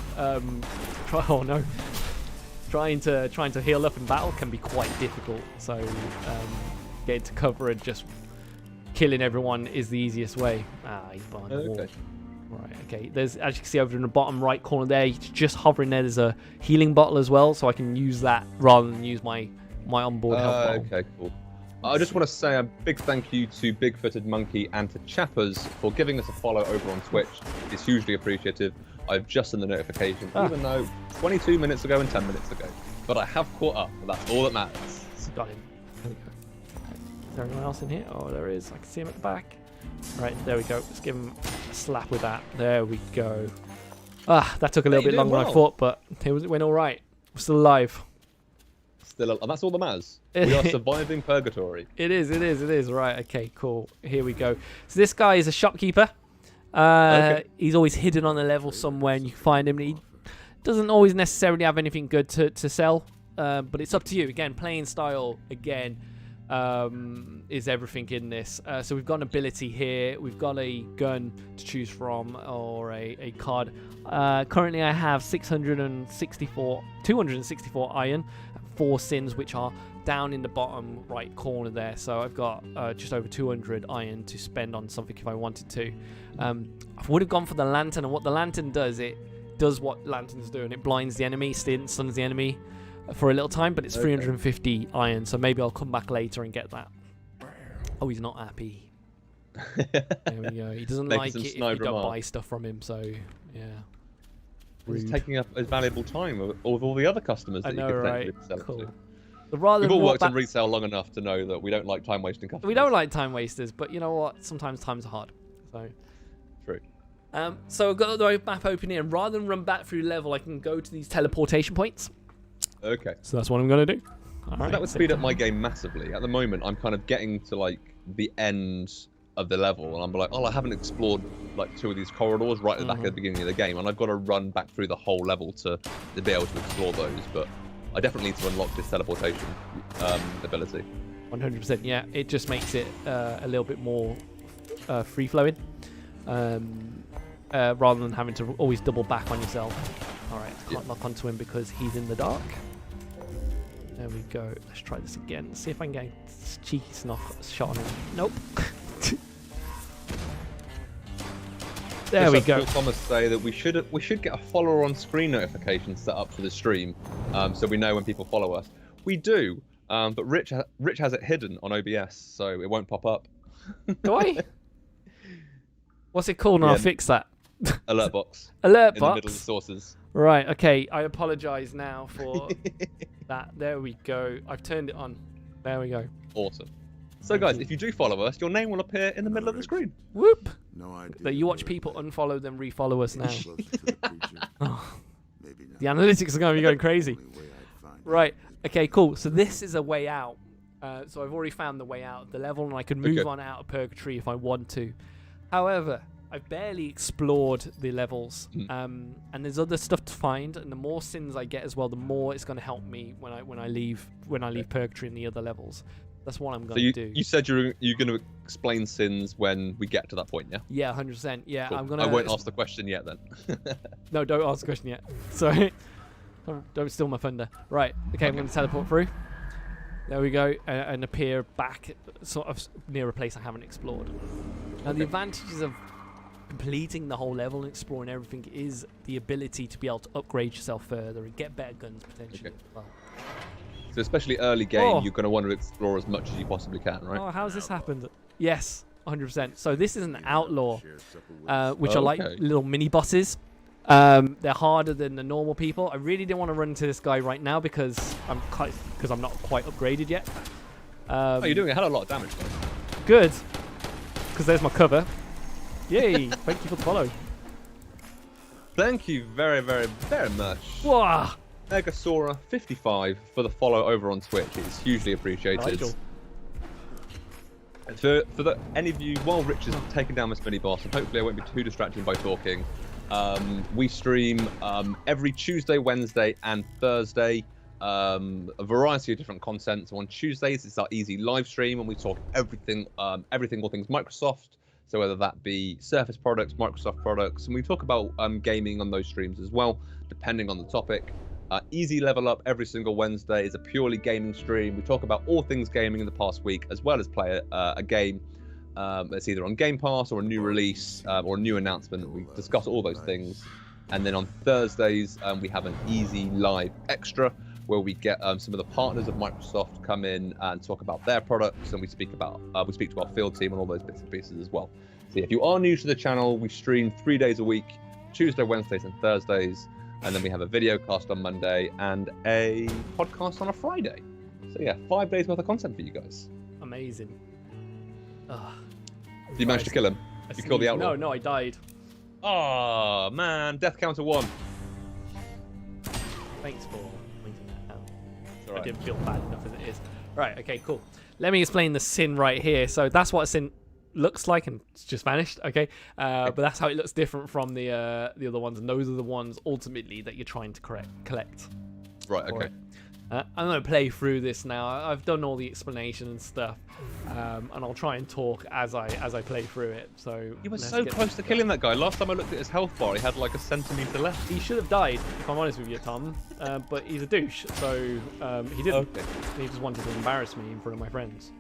Trying to heal up in battle can be quite difficult. So getting to cover and just killing everyone is the easiest way. He's behind the wall. Right, okay. There's, as you can see over in the bottom right corner there, just hovering there. There's a healing bottle as well, so I can use that rather than use my onboard health bottle. Okay, cool. I just want to say a big thank you to Big Footed Monkey and to Chappers for giving us a follow over on Twitch. It's hugely appreciative. I've just seen the notification, even though 22 minutes ago and 10 minutes ago. But I have caught up, and that's all that matters. Got him. There we go. Is there anyone else in here? Oh, there is. I can see him at the back. Right, there we go. Let's give him a slap with that. There we go. That took a little bit longer than I thought, but it went all right. We're still alive. And that's all that matters. We are surviving Purgatory. It is. Right, okay, cool. Here we go. So this guy is a shopkeeper. He's always hidden on the level somewhere, and you can find him. doesn't always necessarily have anything good to sell, but it's up to you. Again, playing style again is everything in this. So we've got an ability here. We've got a gun to choose from, or a card. Currently, I have 264 iron, 4 sins, which are down in the bottom right corner there. So I've got just over 200 iron to spend on something if I wanted to. I would have gone for the lantern, and what the lantern does, it does what lanterns do, and it blinds the enemy, stuns the enemy for a little time, but it's 350 iron, so maybe I'll come back later and get that. Oh, he's not happy. There we go. He doesn't like it if you don't buy stuff from him, so yeah. He's taking up his valuable time with all the other customers that you could potentially sell it to. But rather We've all worked in retail long enough to know that we don't like time-wasting customers. We don't like time wasters, but you know what? Sometimes times are hard. So true. So I've got the map open here, and rather than run back through level, I can go to these teleportation points. Okay. So that's what I'm going to do. All right, that would speed up my game massively. At the moment, I'm kind of getting to like the end of the level, and I'm like, oh, I haven't explored like 2 of these corridors right at the back at the beginning of the game, and I've got to run back through the whole level to be able to explore those. But I definitely need to unlock this teleportation ability. 100%. Yeah, it just makes it a little bit more free flowing, rather than having to always double back on yourself. All right, can't lock onto him because he's in the dark. There we go. Let's try this again. See if I can get a cheeky shot on him. Nope. There we go. Thomas say that we should get a follower on screen notification set up for the stream, so we know when people follow us. We do, but Rich has it hidden on OBS, so it won't pop up. Do I? What's it called? And I'll fix that. Alert box. Alert in box. the middle of the sources. Right. Okay. I apologize now for that. There we go. I've turned it on. There we go. Awesome. So guys, if you do follow us, your name will appear in the middle of the screen. Whoop! No idea. So you watch people unfollow them, refollow us now. Closer to the creature. Oh, Maybe not. the analytics are going to be going crazy. Only way I'd find Right. Okay, cool. So this is a way out. So I've already found the way out of the level, and I can move on out of Purgatory if I want to. However, I've barely explored the levels, and there's other stuff to find. And the more sins I get as well, the more it's going to help me when I leave Purgatory and the other levels. That's what I'm going to do. You said you're going to explain sins when we get to that point, yeah? Yeah, 100%. Yeah, Cool. I'm gonna. I won't ask the question yet then. No, don't ask the question yet. Sorry. Don't steal my thunder. Right. Okay, I'm going to teleport through. There we go, and appear back sort of near a place I haven't explored. Now, the advantages of completing the whole level and exploring everything is the ability to be able to upgrade yourself further and get better guns potentially as well. So especially early game, you're going to want to explore as much as you possibly can, right? Oh, how's this happened? Yes, 100%. So this is an outlaw, which are like little mini bosses. They're harder than the normal people. I really didn't want to run into this guy right now because I'm not quite upgraded yet. Oh, you're doing a hell of a lot of damage, though. Good, because there's my cover. Yay! Thank you for the follow. Thank you very, very, very much. Wow. Megasora55 for the follow over on Twitch. It's hugely appreciated. Nigel. For any of you, while Rich is taking down this mini boss, and hopefully I won't be too distracted by talking, we stream every Tuesday, Wednesday, and Thursday. A variety of different content. So on Tuesdays, it's our easy live stream, and we talk everything, all things Microsoft. So whether that be Surface products, Microsoft products, and we talk about gaming on those streams as well, depending on the topic. Easy Level Up every single Wednesday is a purely gaming stream. We talk about all things gaming in the past week, as well as play a game that's either on Game Pass or a new release or a new announcement. We discuss all those things. And then on Thursdays, we have an Easy Live Extra, where we get some of the partners of Microsoft come in and talk about their products, and we speak to our field team and all those bits and pieces as well. So if you are new to the channel, we stream 3 days a week, Tuesday, Wednesdays, and Thursdays. And then we have a video cast on Monday and a podcast on a Friday. So yeah, 5 days worth of content for you guys. Amazing. You managed to kill him? You killed the outlaw? No, I died. Oh man, death counter 1. Thanks for pointing that out. Right. I didn't feel bad enough as it is. Right, okay, cool. Let me explain the sin right here. So that's what a sin... looks like, and it's just vanished. Okay, but that's how it looks different from the other ones, and those are the ones ultimately that you're trying to collect. Right. Okay. I'm going to play through this now. I've done all the explanation and stuff, and I'll try and talk as I play through it. So You were so close to killing that guy. Last time I looked at his health bar, he had like a centimeter left. He should have died, if I'm honest with you, Tom. But he's a douche, so he didn't. Okay. He just wanted to embarrass me in front of my friends.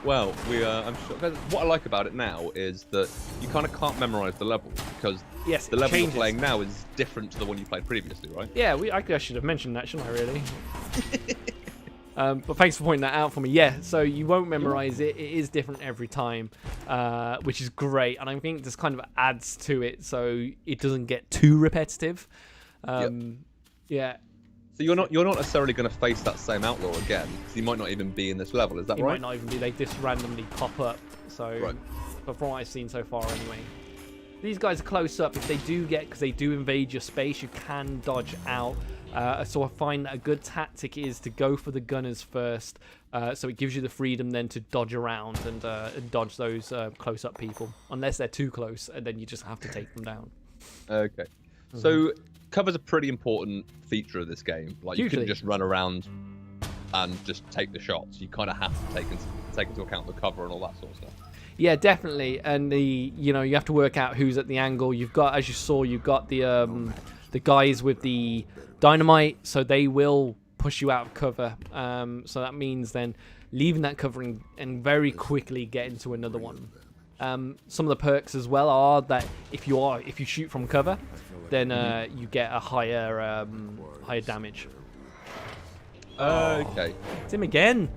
Well, I'm sure. What I like about it now is that you kind of can't memorize the level because Yes, the it level you're changes. playing now is different to the one you played previously, right? Yeah, I should have mentioned that, shouldn't I, really? But thanks for pointing that out for me. Yeah, so you won't memorize it. It is different every time, which is great. And I think this kind of adds to it so it doesn't get too repetitive. Yeah. So you're not necessarily going to face that same outlaw again because he might not even be in this level. Is that It right? might not even be. They just randomly pop up. So, Right. but from what I've seen so far anyway. These guys are close up. If they do because they do invade your space, you can dodge out. So I find that a good tactic is to go for the gunners first. So it gives you the freedom then to dodge around and dodge those close-up people. Unless they're too close, and then you just have to take them down. Okay. So cover's a pretty important feature of this game. Like you Hugely. couldn't just run around and just take the shots. You kind of have to take into account the cover and all that sort of stuff. Yeah, definitely. And you have to work out who's at the angle. You've got, as you saw, you've got the guys with the dynamite, so they will push you out of cover. So that means then leaving that cover and very quickly get into another one. Some of the perks as well are that if you shoot from cover, then you get a higher damage. Okay. It's him again.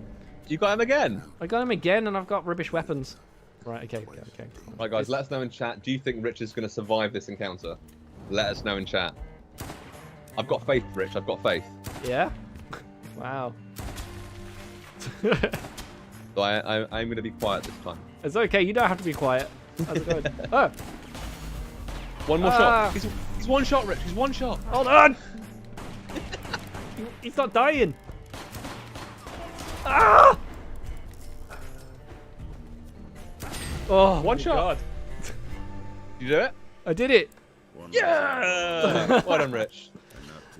You got him again. I got him again, and I've got rubbish weapons. Right. Okay. Right, guys. Let us know in chat. Do you think Rich is going to survive this encounter? Let us know in chat. I've got faith, Rich. I've got faith. Yeah. Wow. So I'm going to be quiet this time. It's okay. You don't have to be quiet. How's it going? Oh, One more shot. He's one shot, Rich. He's one shot. hold on. He's not dying. Ah! Oh, One my shot. God. You do it? I did it. Yeah. Well done, Rich.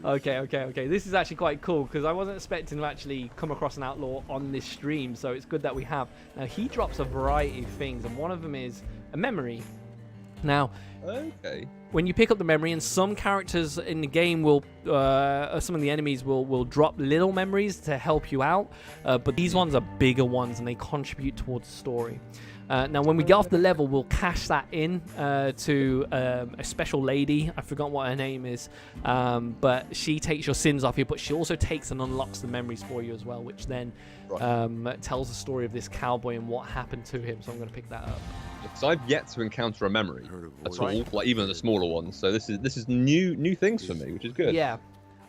Okay. This is actually quite cool because I wasn't expecting to actually come across an outlaw on this stream, so it's good that we have. Now, he drops a variety of things, and one of them is a memory. Now, Okay. when you pick up the memory, and some characters in the game will, some of the enemies will drop little memories to help you out, but these ones are bigger ones, and they contribute towards the story. Now, when we get off the level, we'll cash that in to a special lady. I forgot what her name is, but she takes your sins off you, but she also takes and unlocks the memories for you as well, which then tells the story of this cowboy and what happened to him. So I'm going to pick that up. So I've yet to encounter a memory at all, like even the smaller ones. So this is new things for me, which is good. Yeah,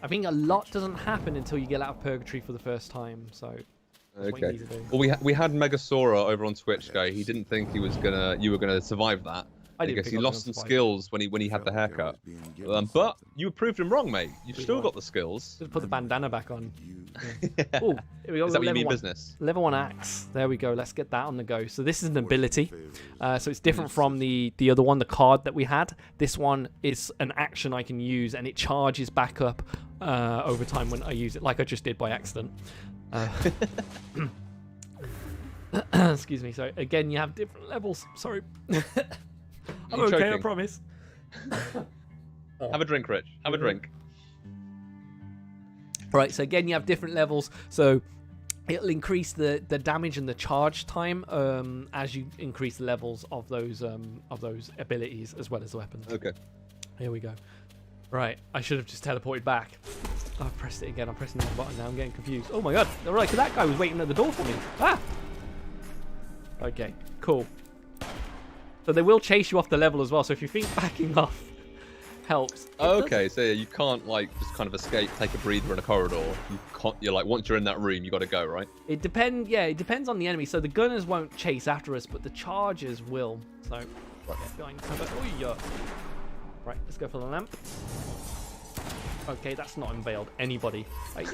I think a lot doesn't happen until you get out of Purgatory for the first time. So that's what you Okay. need to do. Well, we had Megasora over on Twitch, guy. He didn't think you were gonna survive that. I I didn't guess think he I was lost some gonna survive skills when he had the haircut. But you proved him wrong, mate. You've still got the skills. Just put the bandana back on. Oh, here we go. Is that what you level mean, 1. business? Level 1 axe. There we go. Let's get that on the go. So this is an ability. So it's different from the other one, the card that we had. This one is an action I can use, and it charges back up over time when I use it, like I just did by accident. Excuse me. So again, you have different levels. Sorry. I'm You okay, I choking? promise. Have a drink, Rich. Have a drink. Right, so again, you have different levels. So it'll increase the damage and the charge time as you increase the levels of those abilities as well as the weapons. Okay. Here we go. Right, I should have just teleported back. Oh, I've pressed it again. I'm pressing the button now. I'm getting confused. Oh my god. All right, because that guy was waiting at the door for me. Ah! Okay, cool. So they will chase you off the level as well. So if you think backing off helps. Okay, so yeah, you can't like just kind of escape, take a breather in a corridor. You're like once you're in that room, you got to go, right? It depends. Yeah, it depends on the enemy. So the gunners won't chase after us, but the chargers will. So get behind cover. Oh yeah. Right, let's go for the lamp. Okay, that's not unveiled anybody. Here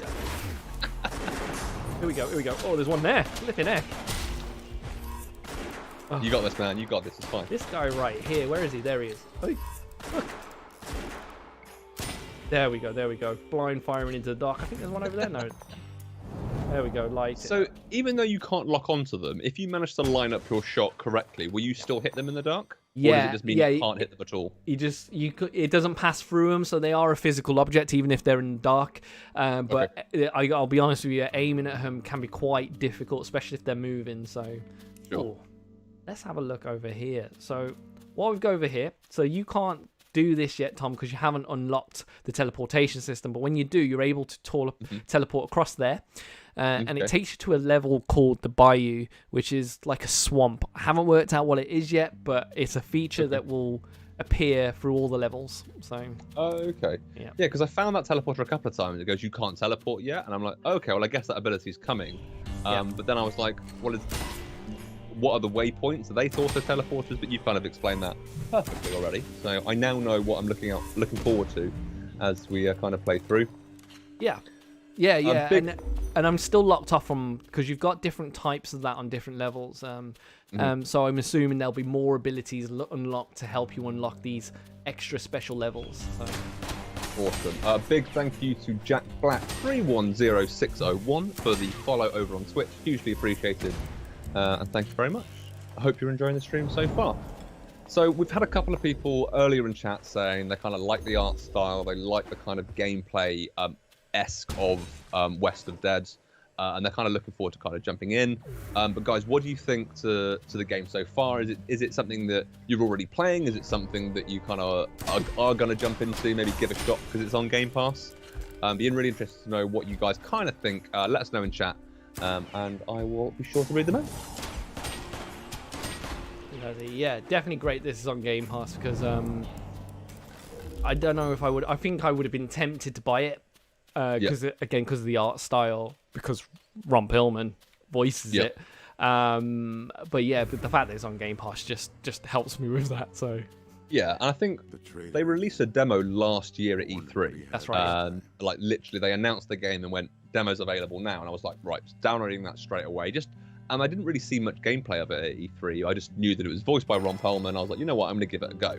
we go. Here we go. Oh, there's one there. Flipping heck. You got this, man. You got this. It's fine. This guy right here, where is he? There he is. Hey, look. There we go, there we go. Blind firing into the dark. I think there's one over there. No. There we go, light. So even though you can't lock onto them, if you manage to line up your shot correctly, will you still hit them in the dark? Yeah, or does it just mean you can't hit them at all? It doesn't pass through them, so they are a physical object, even if they're in the dark. But Okay. I'll be honest with you, aiming at them can be quite difficult, especially if they're moving. So, Sure. Let's have a look over here. So, while we go over here, so you can't do this yet, Tom, because you haven't unlocked the teleportation system. But when you do, you're able to teleport across there. And it takes you to a level called the Bayou, which is like a swamp. I haven't worked out what it is yet, but it's a feature that will appear through all the levels. So. Oh, okay. Yeah. Yeah, because I found that teleporter a couple of times. It goes, you can't teleport yet, and I'm like, okay, well, I guess that ability's coming. But then I was like, what are the waypoints? Are they also teleporters? But you've kind of explained that perfectly already. So I now know what I'm looking forward to as we kind of play through. Yeah. And I'm still locked off from, because you've got different types of that on different levels. So I'm assuming there'll be more abilities unlocked to help you unlock these extra special levels. So. Awesome. Big thank you to Jack Black 310601 for the follow over on Twitch. Hugely appreciated. And thank you very much. I hope you're enjoying the stream so far. So we've had a couple of people earlier in chat saying they kind of like the art style, they like the kind of gameplay esque of West of Dead, and they're kind of looking forward to kind of jumping in. But guys, what do you think to the game so far? Is it something that you're already playing? Is it something that you kind of are going to jump into, maybe give a shot because it's on Game Pass? Being really interested to know what you guys kind of think. Let us know in chat, and I will be sure to read them out. Yeah, definitely great this is on Game Pass, because I don't know if I would. I think I would have been tempted to buy it because of the art style, because Ron Perlman voices it. But the fact that it's on Game Pass just helps me with that. So yeah, and I think they released a demo last year at E3. That's right. Like literally, they announced the game and went, "Demo's available now," and I was like, right, downloading that straight away. I didn't really see much gameplay of it at E3. I just knew that it was voiced by Ron Perlman. I was like, you know what, I'm going to give it a go.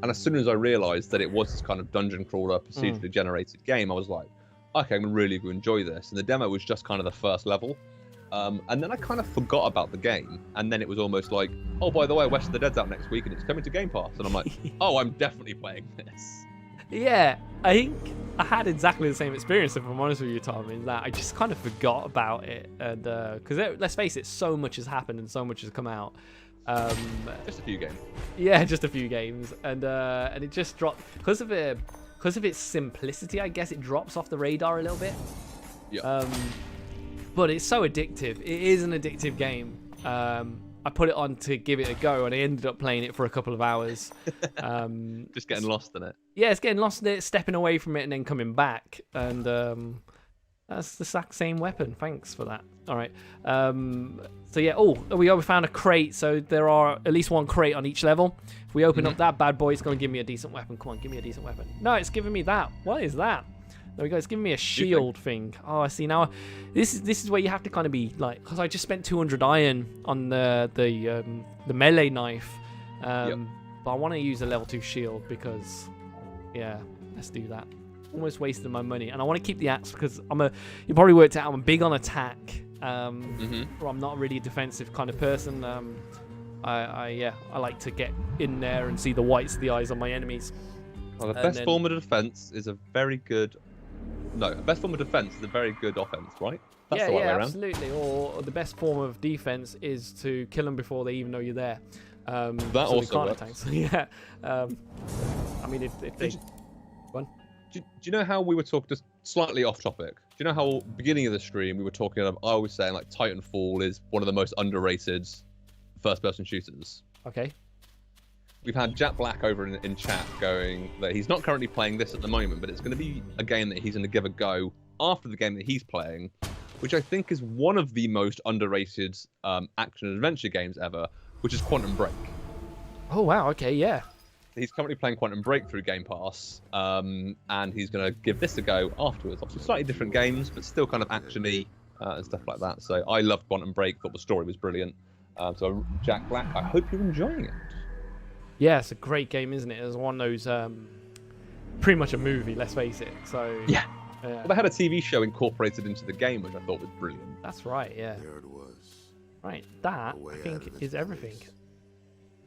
And as soon as I realised that it was this kind of dungeon crawler, procedurally generated game, I was like, okay, I'm really going to enjoy this. And the demo was just kind of the first level. And then I kind of forgot about the game. And then it was almost like, oh, by the way, West of the Dead's out next week and it's coming to Game Pass. And I'm like, oh, I'm definitely playing this. Yeah, I think I had exactly the same experience, if I'm honest with you, Tom, in that I just kind of forgot about it. And because let's face it, so much has happened and so much has come out. Just a few games. Yeah, just a few games. And it just dropped. Because of its simplicity, I guess it drops off the radar a little bit. Yeah. But it's so addictive. It is an addictive game. I put it on to give it a go, and I ended up playing it for a couple of hours. Just getting lost in it. Yeah, it's getting lost in it, stepping away from it, and then coming back. And that's the exact same weapon. Thanks for that. All right. So yeah. Oh, there we go. We found a crate. So there are at least one crate on each level. If we open up that bad boy, it's going to give me a decent weapon. Come on, give me a decent weapon. No, it's giving me that. What is that? There we go. It's giving me a shield thing. Oh, I see now. This is where you have to kind of be like, because I just spent 200 iron on the melee knife, but I want to use a level 2 shield because, yeah, let's do that. Almost wasted my money, and I want to keep the axe because you probably worked out I'm big on attack, or I'm not really a defensive kind of person. I like to get in there and see the whites of the eyes on my enemies. Well, the best form of defense is a very good. No, the best form of defense is a very good offense, right? That's the right way around. Absolutely. Or the best form of defense is to kill them before they even know you're there. That so also works. Attack. So, yeah. I mean, if they. Do you know how we were talking, just slightly off topic? Do you know how beginning of the stream we were talking about? I was saying like Titanfall is one of the most underrated first-person shooters. Okay. We've had Jack Black over in chat going that he's not currently playing this at the moment, but it's going to be a game that he's going to give a go after the game that he's playing, which I think is one of the most underrated action and adventure games ever, which is Quantum Break. Oh, wow. Okay, yeah. He's currently playing Quantum Break through Game Pass, and he's going to give this a go afterwards. Obviously, slightly different games, but still kind of action-y and stuff like that. So I loved Quantum Break, thought the story was brilliant. So Jack Black, I hope you're enjoying it. Yeah, it's a great game, isn't it? It's one of those, pretty much a movie, let's face it. So Yeah. yeah. Well, they had a TV show incorporated into the game, which I thought was brilliant. That's right, yeah. There it was. Right, that, Way I out think, of its is everything. place.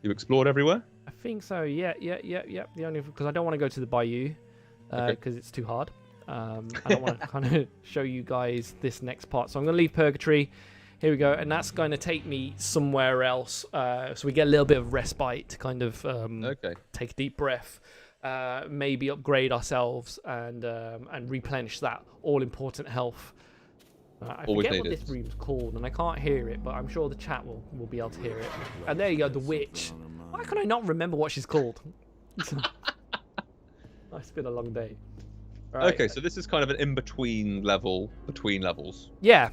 You explored everywhere? I think so, yeah. The only, because I don't want to go to the Bayou, Okay. because it's too hard. I don't want to kind of show you guys this next part. So I'm going to leave Purgatory. Here we go, and that's going to take me somewhere else. So we get a little bit of respite to kind of Okay. take a deep breath, maybe upgrade ourselves and replenish that all-important health. I Always forget what needed. this room's called, and I can't hear it, but I'm sure the chat will be able to hear it. And there you go, the witch. Why can I not remember what she's called? It's been a long day. Right. Okay, so this is kind of an in-between level between levels. Yeah,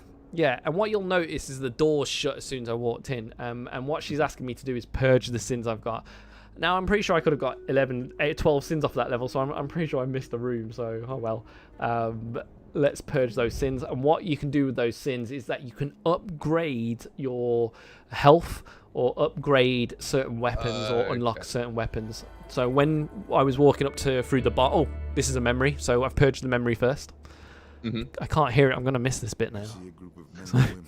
and what you'll notice is the doors shut as soon as I walked in, and what she's asking me to do is purge the sins I've got. Now, I'm pretty sure I could have got 12 sins off that level, so I'm pretty sure I missed a room, so oh well. But let's purge those sins, and what you can do with those sins is that you can upgrade your health or upgrade certain weapons or unlock Okay. certain weapons. So when I was walking up through the bar, oh, this is a memory, so I've purged the memory first. Mm-hmm. I can't hear it. I'm going to miss this bit now. See a group of men and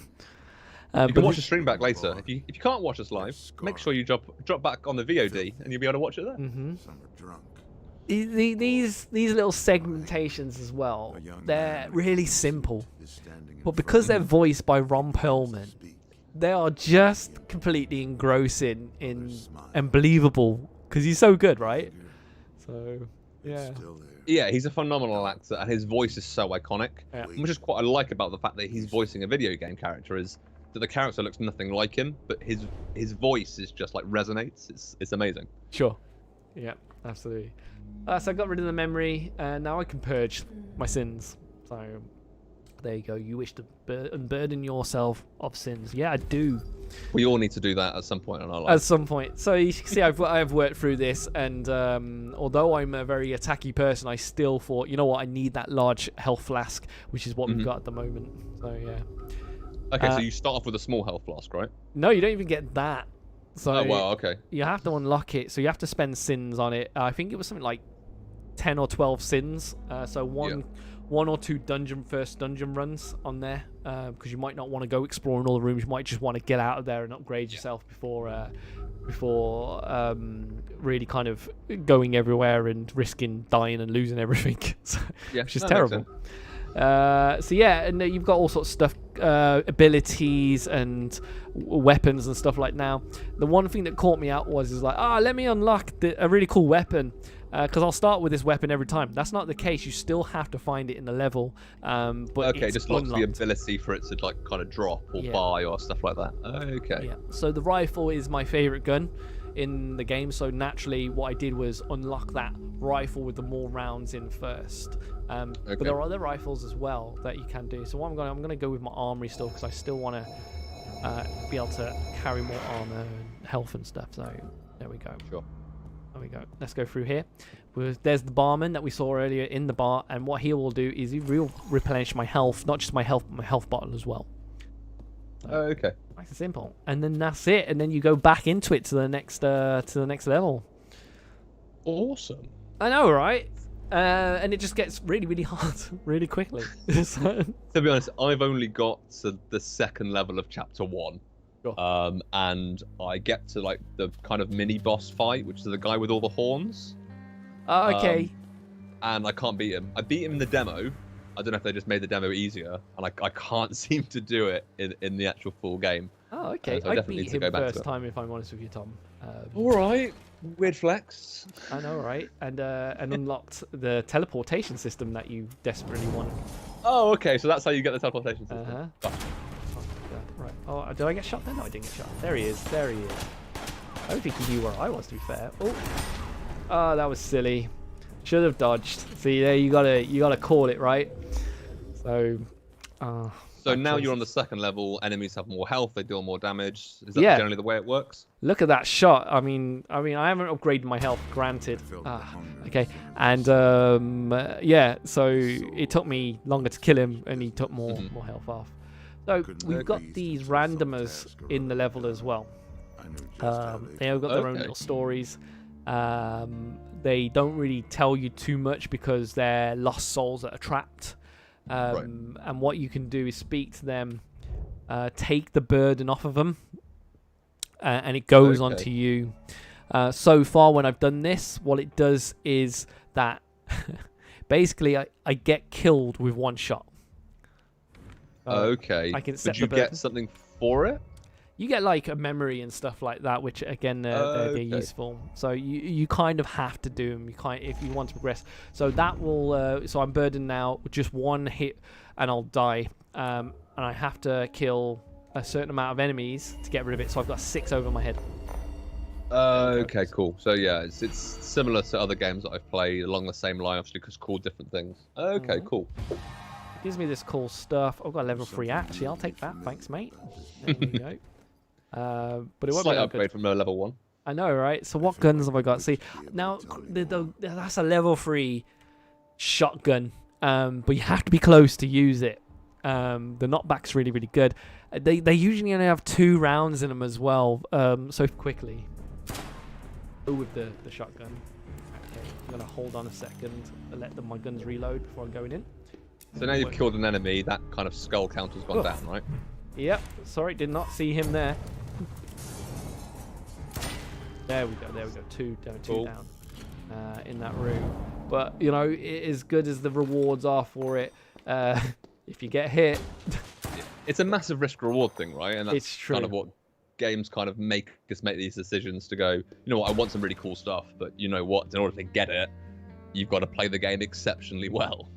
women. You can watch the stream back later. If you can't watch us live, make sure you drop back on the VOD, and you'll be able to watch it there. Mm-hmm. Some are drunk. These little segmentations as well, A young they're man really simple, is standing in but because they're front voiced by Ron Perlman, speak. they are just completely engrossing and believable because he's so good, right? So yeah. Still there. Yeah, he's a phenomenal actor, and his voice is so iconic. Yeah. Which is what I like about the fact that he's voicing a video game character is that the character looks nothing like him, but his voice is just like resonates. It's amazing. Sure. Yeah, absolutely. So I got rid of the memory, and now I can purge my sins. So there you go. You wish to unburden yourself of sins. Yeah, I do. We all need to do that at some point in our At life. some point. So you can see I've worked through this, and although I'm a very attacky person, I still thought, you know what, I need that large health flask, which is what we've got at the moment. So yeah. Okay, so you start off with a small health flask, right? No, you don't even get that. So Oh wow, okay. you have to unlock it. So you have to spend sins on it. I think it was something like 10 or 12 sins. So one or two first dungeon runs on there, because you might not want to go exploring all the rooms. You might just want to get out of there and upgrade yourself before really kind of going everywhere and risking dying and losing everything. So, Yeah, which is that makes terrible. sense. So yeah, and you've got all sorts of stuff, abilities and weapons and stuff like now. The one thing that caught me out was like, let me unlock a really cool weapon, because I'll start with this weapon every time. That's not the case. You still have to find it in the level. But Okay, it's just locks the unlocked. ability for it to like kind of drop or Yeah. buy or stuff like that. Okay. Yeah. So the rifle is my favorite gun in the game. So naturally, what I did was unlock that rifle with the more rounds in first. But Okay. there are other rifles as well that you can do. So what I'm going to go with my armory still, because I still want to be able to carry more armor and health and stuff. So there we go. Sure. There we go. Let's go through here. There's the barman that we saw earlier in the bar, and what he will do is he will replenish my health, not just my health, but my health bottle as well. Okay. Nice and simple. And then that's it. And then you go back into it to the next level. Awesome. I know, right? And it just gets really, really hard really quickly. So- To be honest, I've only got to the second level of chapter 1. Sure. And I get to like the kind of mini boss fight, which is the guy with all the horns. okay. And I can't beat him. I beat him in the demo. I don't know if they just made the demo easier, and I can't seem to do it in the actual full game. Oh, okay. so I I definitely beat need to him go back to first it. time, if I'm honest with you, Tom. All right, weird flex. I know, right? And unlocked the teleportation system that you desperately wanted. Oh, okay. So that's how you get the teleportation system. Uh-huh. Gotcha. Right. Oh, did I get shot then? No, I didn't get shot. There he is. There he is. I hope he can be where I was, to be fair. Oh, that was silly. Should have dodged. See, there you gotta call it, right? So, So bad now choice. you're on the second level. Enemies have more health. They deal more damage. Is that Yeah. generally the way it works? Look at that shot. I mean, I haven't upgraded my health, granted. Felt the hunger Okay. in And yeah, so it took me longer to kill him, and he took more health off. So Couldn't we've let got these these to some randomers task in the or level as well. I knew just how They all got their own Okay. little stories. They don't really tell you too much because they're lost souls that are trapped. And what you can do is speak to them, take the burden off of them, and it goes Okay. onto you. So far, when I've done this, what it does is that basically I get killed with one shot. Okay. I can set Did you the burden. get something for it? You get like a memory and stuff like that, which again they're Okay. useful. So you kind of have to do them. You kind if you want to progress. So that will. So I'm burdened now with just one hit, and I'll die. And I have to kill a certain amount of enemies to get rid of it. So I've got 6 over my head. Okay, cool. So yeah, it's similar to other games that I've played along the same line, obviously, because called different things. Okay, Mhm. cool. Gives me this cool stuff. I've got a level 3 actually. I'll take that. Thanks, mate. There we go. But it won't Slight be that upgrade good. from a level 1. I know, right? So what guns have I got? See, now that's a level 3 shotgun, but you have to be close to use it. The knockback's really, really good. They usually only have 2 rounds in them as well. So quickly. Oh, with the shotgun. Okay, I'm gonna hold on a second and let my guns reload before I'm going in. So now you've killed an enemy, that kind of skull counter's gone down, right? Yep. Sorry, did not see him there. There we go. There we go. 2 down. 2 Cool. down. In that room. But you know, as good as the rewards are for it, if you get hit, It's a massive risk-reward thing, right? And that's It's true. kind of what games kind of make us make these decisions to go, you know what, I want some really cool stuff, but you know what, in order to get it, you've got to play the game exceptionally well.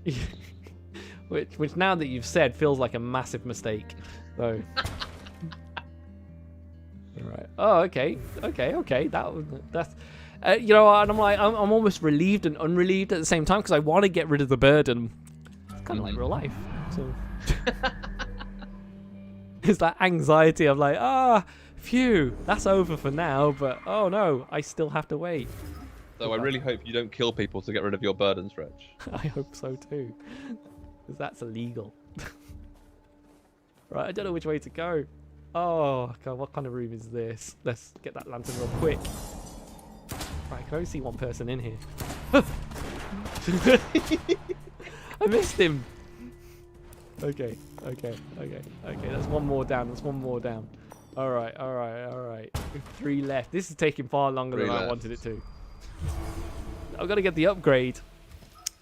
which now that you've said feels like a massive mistake. So. Right. Oh, okay. That's. You know, and I'm like, I'm almost relieved and unrelieved at the same time because I want to get rid of the burden. It's kind of like real life. So. It's that anxiety of like, phew, that's over for now, but oh no, I still have to wait. So I really hope you don't kill people to get rid of your burdens, Rich. I hope so too, because that's illegal. Right, I don't know which way to go. Oh god, what kind of room is this? Let's get that lantern real quick. Right, I can only see one person in here. I missed him. Okay. That's one more down. All right. 3 left. This is taking far longer 3 than I left. wanted it to. I've got to get the upgrade.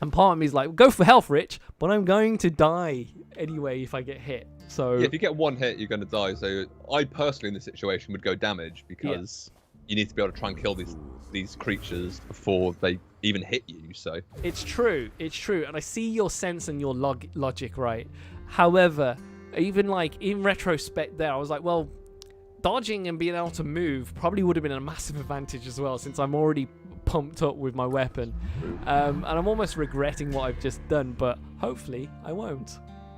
And part of me is like, go for health, Rich, but I'm going to die anyway if I get hit. So Yeah, if you get 1 hit, you're going to die. So I personally, in this situation, would go damage because you need to be able to try and kill these creatures before they even hit you. So It's true, and I see your sense and your logic, right? However, even like in retrospect there, I was like, well, dodging and being able to move probably would have been a massive advantage as well, since I'm already pumped up with my weapon. And I'm almost regretting what I've just done, but hopefully I won't.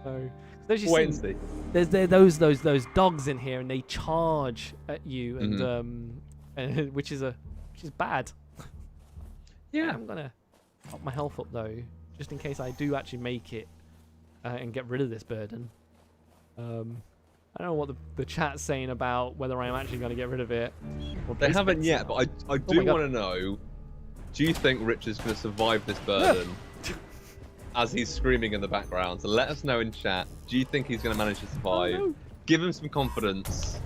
So there's just wait and see. there's those dogs in here, and they charge at you, and which is bad. Yeah. I'm gonna up my health up though, just in case I do actually make it and get rid of this burden. I don't know what the chat's saying about whether I am actually going to get rid of it. Or They haven't basically- yet, but I do my God. want to know, do you think Rich is going to survive this burden as he's screaming in the background? So let us know in chat. Do you think he's going to manage to survive? no. Give him some confidence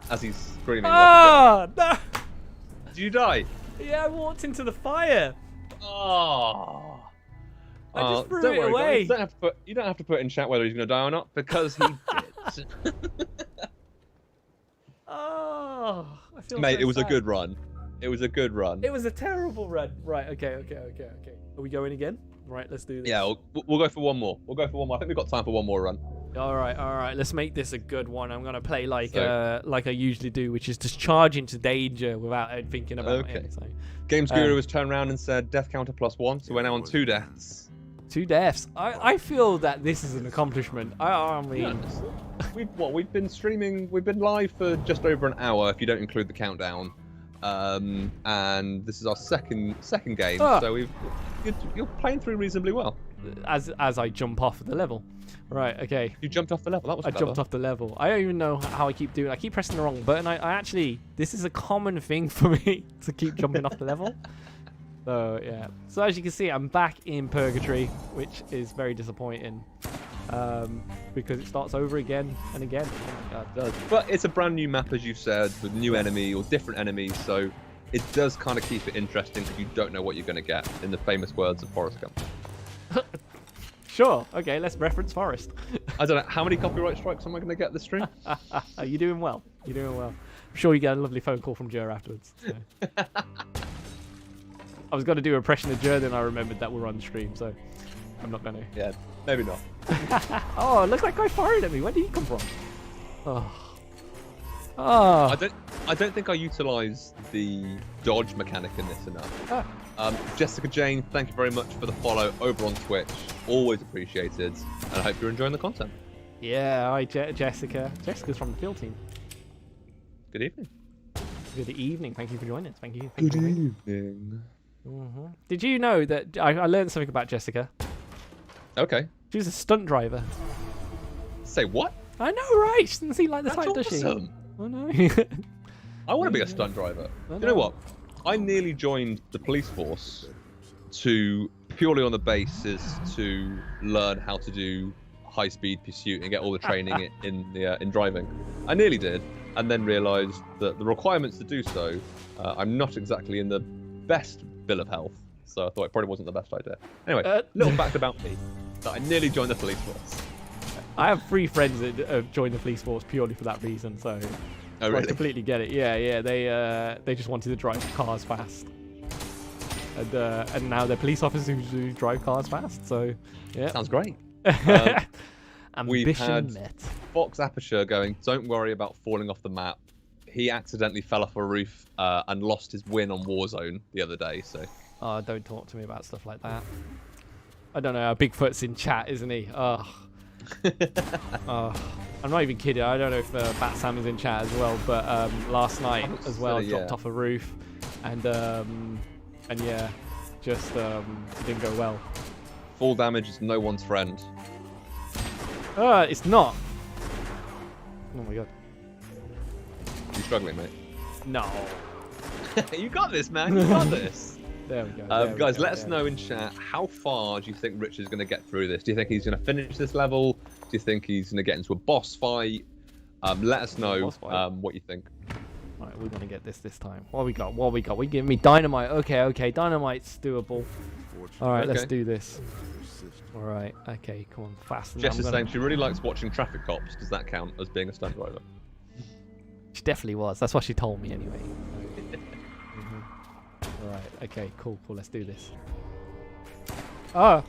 as he's screaming. Ah! No! Did you die? Yeah, I walked into the fire. Oh. I just threw don't it worry, away. guys. You don't have to put in chat whether he's going to die or not, because he did. Oh, I feel Mate, so it was a sad. good run. It was a good run. It was a terrible run. Right, okay. Are we going again? Right, let's do this. Yeah, we'll go for one more. I think we've got time for one more run. All right. Let's make this a good one. I'm gonna play like So- I usually do, which is just charge into danger without thinking about Okay. it. So, Games Guru has turned around and said death counter +1, so we're now on 2 deaths. 2 deaths. I feel that this is an accomplishment. I mean, We've been streaming. We've been live for just over an hour, if you don't include the countdown. And this is our second game, Ah. so you're playing through reasonably well. as I jump off the level. Right, okay. You jumped off the level. That was I clever. jumped off the level. I don't even know how I keep doing it. I keep pressing the wrong button. I actually, this is a common thing for me to keep jumping off the level. So, yeah. So, as you can see, I'm back in Purgatory, which is very disappointing. Because it starts over again and again. Oh my God, it does. But it's a brand new map, as you said, with new enemy or different enemies, so it does kind of keep it interesting because you don't know what you're going to get, in the famous words of Forrest Gump. Sure. Okay, let's reference Forest. I don't know, how many copyright strikes am I going to get this stream? You're doing well. You're doing well. I'm sure you get a lovely phone call from Joe afterwards. So. I was going to do an impression of Joe, then I remembered that we're on stream, so I'm not going to. Yeah, maybe not. Oh, look, that guy fired at me. Where did he come from? Oh. Oh. I don't think I utilised the dodge mechanic in this enough. Ah. Jessica Jane, thank you very much for the follow over on Twitch. Always appreciated, and I hope you're enjoying the content. Yeah, hi Jessica. Jessica's from the field team. Good evening. Good evening. Thank you for joining us. Thank you. Good evening. Did you know that I learned something about Jessica? Okay. She was a stunt driver. Say what? I know, right? She doesn't seem like the That's type, does she? awesome. I know. I want to be a stunt driver. You know what? I nearly joined the police force purely on the basis to learn how to do high-speed pursuit and get all the training in driving. I nearly did, and then realised that the requirements to do so, I'm not exactly in the best bill of health, so I thought it probably wasn't the best idea. Anyway, little fact about me, that I nearly joined the police force. I have 3 friends that have joined the police force purely for that reason, so Oh, really? I completely get it. Yeah, they just wanted to drive cars fast, and now they're police officers who drive cars fast. So yeah, Sounds great. We've ambition had met. Fox Aperture going, don't worry about falling off the map. He accidentally fell off a roof and lost his win on Warzone the other day, so... Oh, don't talk to me about stuff like that. I don't know. Bigfoot's in chat, isn't he? Oh. I'm not even kidding. I don't know if Bat Sam is in chat as well, but last night as well, I dropped off a roof, and yeah, just it didn't go well. Fall damage is no one's friend. It's not. Oh my God. You struggling, mate? No. You got this, man. You got this. There we go. Guys, let us know in chat, how far do you think Rich is going to get through this? Do you think he's going to finish this level? Do you think he's going to get into a boss fight? Let us know what you think. Right, we're going to get this time. What we got? We give me dynamite. Okay. Dynamite's doable. All right, let's do this. All right. Okay, come on, fast. Jess is saying she really likes watching traffic cops. Does that count as being a stunt driver? She definitely was. That's what she told me anyway. Alright, okay, cool, let's do this. Ah!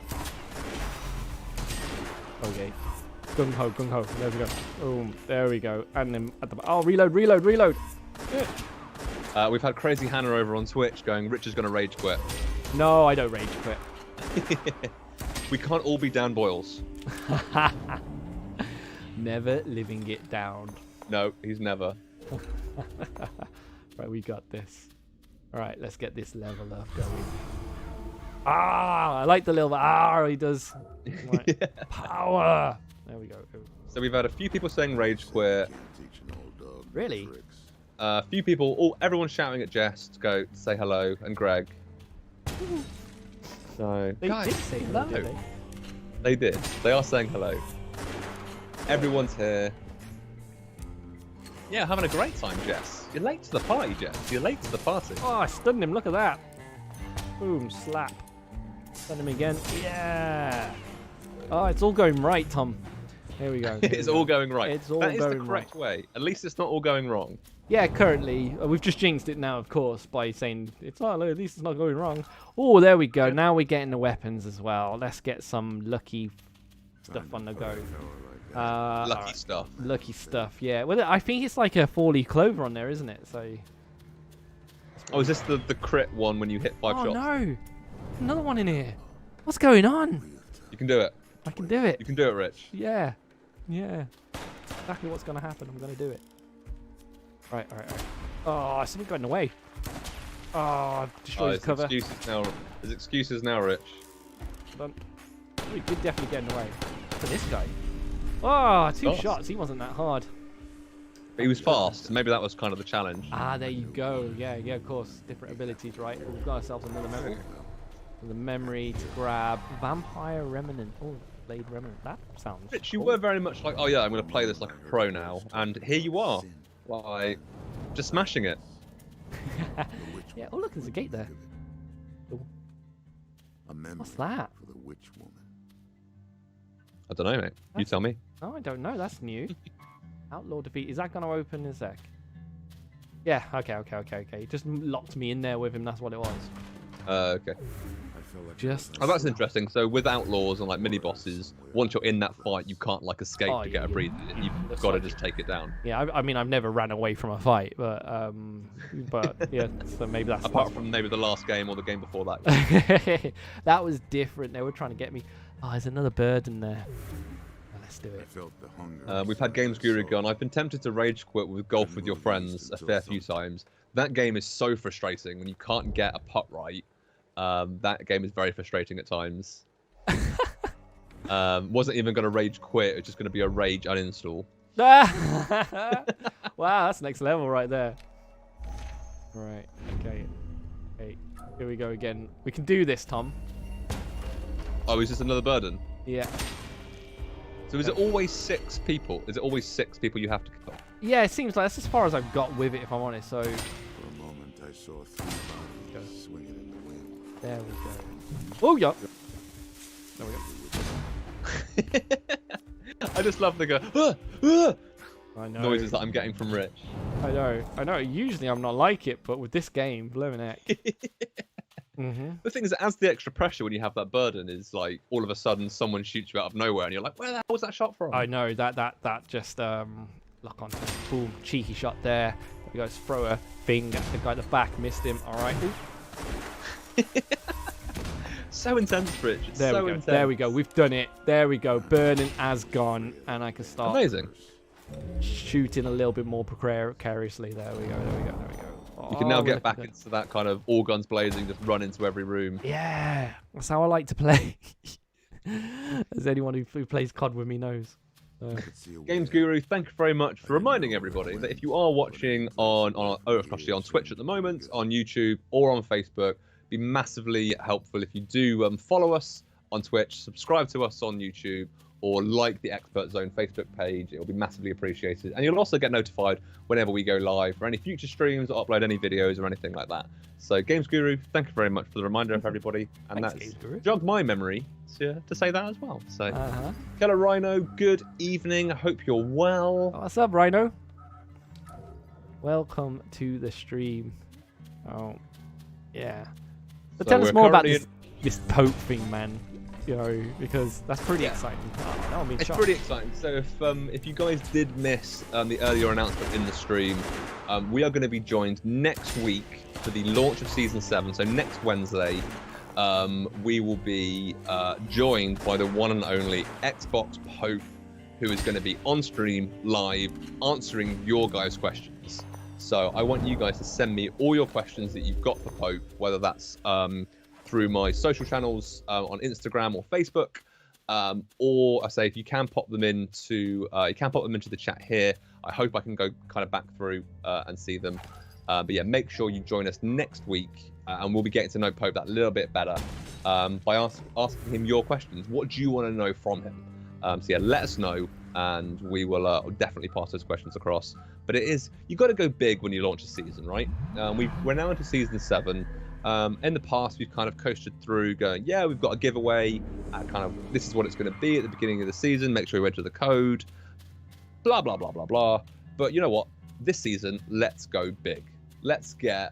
Okay. Gung ho. There we go. Boom, there we go. And then at the... Oh, reload! We've had Crazy Hannah over on Twitch going, Rich is going to rage quit. No, I don't rage quit. We can't all be Dan Boyles. Never living it down. No, he's never. Right, we got this. Alright, let's get this level up going. Ah, I like the little... Ah, he does. Right. Yeah. Power! There we go. So we've had a few people saying rage quit. Really? A few people, everyone's shouting at Jess to go say hello, and Greg. So they did say hello, did they? They did. They are saying hello. Everyone's here. Yeah, having a great time, Jess. You're late to the party, Jess. You're late to the party. Oh, I stunned him. Look at that. Boom, slap. Stun him again. Yeah. Oh, it's all going right, Tom. Here we go. It's all going right. It's all going right. That is the correct way. At least it's not all going wrong. Yeah, currently. We've just jinxed it now, of course, by saying it's not. At least it's not going wrong. Oh, there we go. Now we're getting the weapons as well. Let's get some lucky stuff on the go. Lucky stuff. Lucky stuff, yeah. Well, I think it's like a 4-leaf clover on there, isn't it? So. Oh, is this the crit one when you hit 5 shots? Oh no! Another one in here. What's going on? You can do it. I can do it. You can do it, Rich. Yeah. Exactly what's going to happen. I'm going to do it. Right. Oh, something got in the way. Oh, destroyed his cover. There's excuses now, Rich. Done. We could definitely get in the way. For this guy. Oh, two Fast. shots. He wasn't that hard. But he was fast. Maybe that was kind of the challenge. Ah, there you go. Yeah, of course. Different abilities, right? We've got ourselves another memory. The memory to grab. Vampire Remnant. Oh, Blade Remnant. That sounds Rich, you cool. were very much like, oh yeah, I'm going to play this like a pro now. And here you are. Like, just smashing it. Yeah, oh look, there's a gate there. A memory What's that? for the witch woman. I don't know, mate. You tell me. Oh, I don't know. That's new. Outlaw defeat. Is that going to open in a sec? Yeah, okay. Just locked me in there with him. That's what it was. Okay. I felt like Just- Oh, that's interesting. So with outlaws and like mini bosses, once you're in that fight, you can't like escape Oh, to get a yeah. breather. You've That's got to like- just take it down. Yeah, I mean, I've never ran away from a fight, but yeah, so maybe that's Apart that's from maybe the last game or the game before that. that was different. They were trying to get me. Oh, there's another bird in there. Oh, let's do I it. felt the hunger. We've had Games Guru gone. I've been tempted to rage quit with golf with your friends a fair few times. That game is so frustrating when you can't get a putt right. That game is very frustrating at times. Wasn't even going to rage quit. It was just going to be a rage uninstall. Wow, that's next level right there. Right, okay. Here we go again. We can do this, Tom. Oh, is this another burden? Yeah. So is it always 6 people? Is it always 6 people you have to kill? Yeah, it seems like that's as far as I've got with it, if I'm honest. So For a moment, I saw 3 bodies swinging in the wind. there we go. Oh, yeah. There we go. I just love the go "Ah! I know. noises that I'm getting from Rich. I know. Usually I'm not like it, but with this game, blooming heck. The thing is, as the extra pressure when you have that burden is like all of a sudden someone shoots you out of nowhere and you're like, where the hell was that shot from? I know that just lock on. Boom, cheeky shot there. You guys throw a thing at the guy at the back, missed him. All right. So intense, Rich. It's There so we go. intense. There we go. We've done it. There we go. Burning as gone, and I can start Amazing. shooting a little bit more precariously. There we go. You can now Oh, get look back at that. into that kind of all guns blazing, just run into every room. Yeah, that's how I like to play. As anyone who plays COD with me knows. I could see a way Games out. Guru, thank you very much for reminding everybody that if you are watching especially on Twitch at the moment, on YouTube or on Facebook, it'd be massively helpful if you do follow us on Twitch, subscribe to us on YouTube, or like the ExpertZone Facebook page. It will be massively appreciated. And you'll also get notified whenever we go live for any future streams or upload any videos or anything like that. So Games Guru, thank you very much for the reminder of everybody. And Thanks, that's Games Guru. jogged my memory to say that as well. So Uh-huh. Keller Rhino, good evening. I hope you're well. What's up, Rhino? Welcome to the stream. Oh, yeah. But So tell us we're more about currently this Pope thing, man. You know, because that's pretty exciting. Oh, that would be It's shocked. pretty exciting. So if you guys did miss the earlier announcement in the stream, we are going to be joined next week for the launch of Season 7. So next Wednesday, we will be joined by the one and only Xbox Pope, who is going to be on stream live answering your guys' questions. So I want you guys to send me all your questions that you've got for Pope, whether that's through my social channels on Instagram or Facebook, or I say if you can pop them into the chat here. I hope I can go kind of back through and see them. But yeah, make sure you join us next week, and we'll be getting to know Pope that little bit better by asking him your questions. What do you want to know from him? So yeah, let us know, and we will definitely pass those questions across. But you've got to go big when you launch a season, right? We're now into Season 7. In the past, we've kind of coasted through going, yeah, we've got a giveaway, this is what it's going to be at the beginning of the season, make sure you enter the code, blah, blah, blah, blah, blah. But you know what? This season, let's go big. Let's get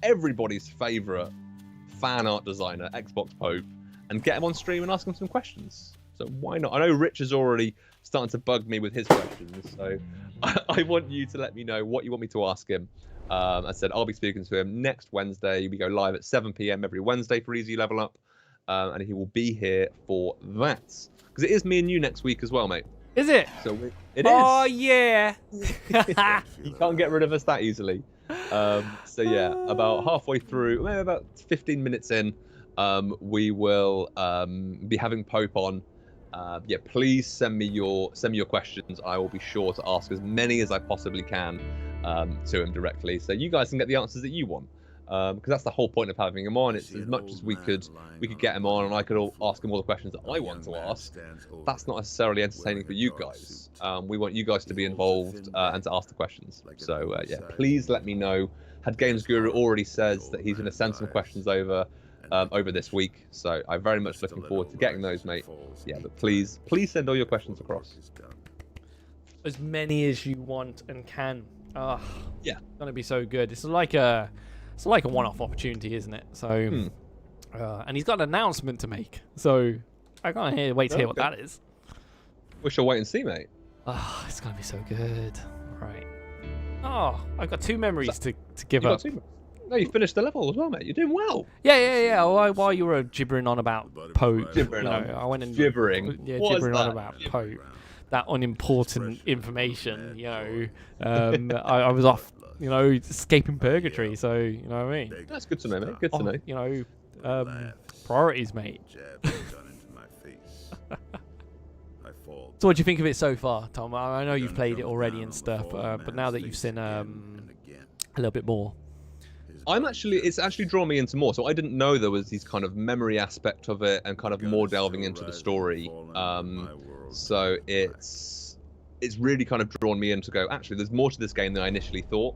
everybody's favorite fan art designer, Xbox Pope, and get him on stream and ask him some questions. So why not? I know Rich is already starting to bug me with his questions, so I want you to let me know what you want me to ask him. I said I'll be speaking to him next Wednesday. We go live at 7 p.m. every Wednesday for Easy Level Up, and he will be here for that. Because it is me and you next week as well, mate. Is it? So it is. Oh yeah. You can't get rid of us that easily. So yeah, about halfway through, maybe about 15 minutes in, we will be having Pope on. Yeah, please send me your questions. I will be sure to ask as many as I possibly can to him directly, so you guys can get the answers that you want. Because that's the whole point of having him on. It's as much as we could get him on, and I could ask him all the questions that I want to ask. That's not necessarily entertaining for you guys. We want you guys to be involved and to ask the questions. So yeah, please let me know. Had Games Guru already says that he's going to send some questions over this week, so I'm very much looking forward to getting those, mate. Yeah, but please send all your questions across. As many as you want and can. Yeah, it's gonna be so good. It's like a one-off opportunity, isn't it? So, and he's got an announcement to make, so I can't wait to hear what that is. We shall wait and see, mate. It's gonna be so good. Right. Oh, I've got 2 memories to give up. No, you finished the level as well, mate. You're doing well. Yeah. While you were gibbering on about Pope, I went and gibbering. Yeah, what gibbering on that? about Pope. That unimportant information, I was off, escaping purgatory. So you know what I mean. That's good to know, mate. Good to know. Priorities, mate. So what do you think of it so far, Tom? I know you've played it already and stuff, but now that you've seen a little bit more. It's actually drawn me into more. So I didn't know there was these kind of memory aspect of it and kind of more delving into the story. So it's really kind of drawn me in to go, actually, there's more to this game than I initially thought,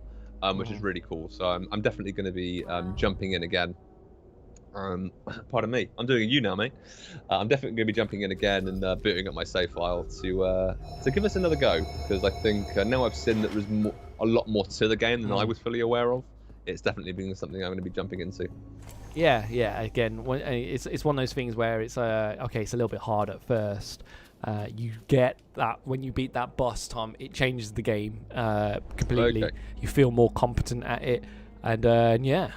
which is really cool. So I'm definitely going to be jumping in again. Pardon me, I'm doing a U now, mate. I'm definitely going to be jumping in again and booting up my save file to give us another go, because I think now I've seen that there's a lot more to the game than I was fully aware of. It's definitely been something I'm going to be jumping into. Yeah. Again, it's one of those things where it's it's a little bit hard at first. You get that when you beat that boss, Tom, it changes the game completely. Okay. You feel more competent at it, and yeah.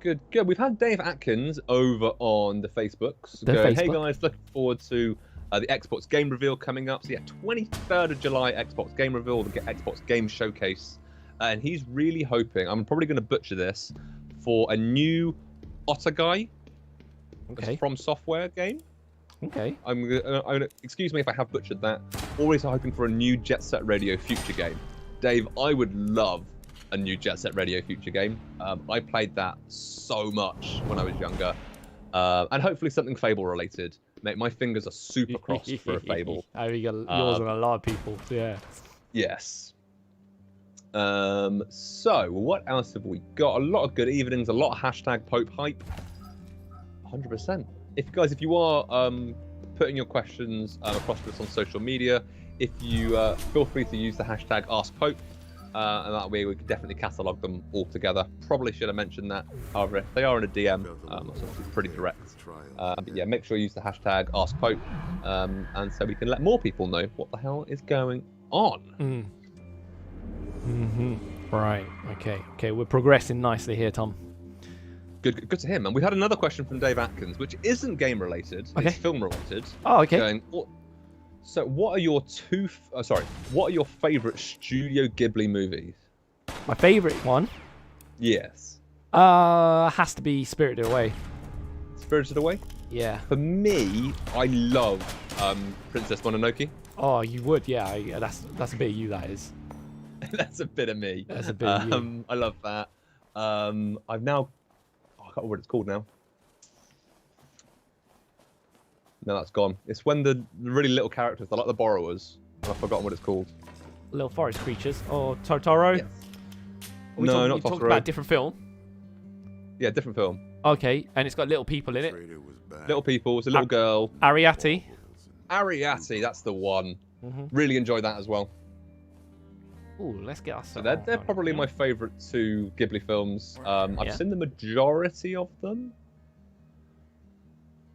Good. We've had Dave Atkins over on the Facebooks going, hey guys, looking forward to the Xbox game reveal coming up. So yeah, 23rd of July, Xbox game reveal, the Xbox game showcase. And he's really hoping, I'm probably going to butcher this, for a new Otagai From Software game. Okay. I'm gonna, excuse me if I have butchered that. Always hoping for a new Jet Set Radio Future game. Dave, I would love a new Jet Set Radio Future game. I played that so much when I was younger. And hopefully something Fable related. Mate, my fingers are super crossed for a Fable. I think yours and a lot of people, yeah. Yes. So what else have we got? A lot of good evenings, a lot of hashtag Pope hype. 100%. If you are putting your questions across to us on social media, if you feel free to use the hashtag AskPope, and that way we could definitely catalogue them all together. Probably should have mentioned that. However, if they are in a DM, that's obviously pretty direct. But yeah, make sure you use the hashtag AskPope, and so we can let more people know what the hell is going on. Right. Okay. We're progressing nicely here, Tom. Good to hear, man. We had another question from Dave Atkins, which isn't game related. Okay. It's film related. Oh, okay. Going, so, what are your what are your favourite Studio Ghibli movies? My favourite one? Yes. Has to be Spirited Away. Spirited Away? Yeah. For me, I love Princess Mononoke. Oh, you would, yeah. That's a bit of you, that is. That's a bit of me. That's a bit of you. I love that. I've now... I can't remember what it's called now. No, that's gone. It's when the really little characters, they're like the borrowers. I've forgotten what it's called. Little forest creatures. Or Totoro? Yes. No, not Totoro. Talking about a different film? Yeah, different film. Okay, and it's got little people in it. Little people, it's a little girl. Ariati. Ariati, that's the one. Really enjoyed that as well. Ooh, let's get us. So they're probably my favourite 2 Ghibli films. I've seen the majority of them.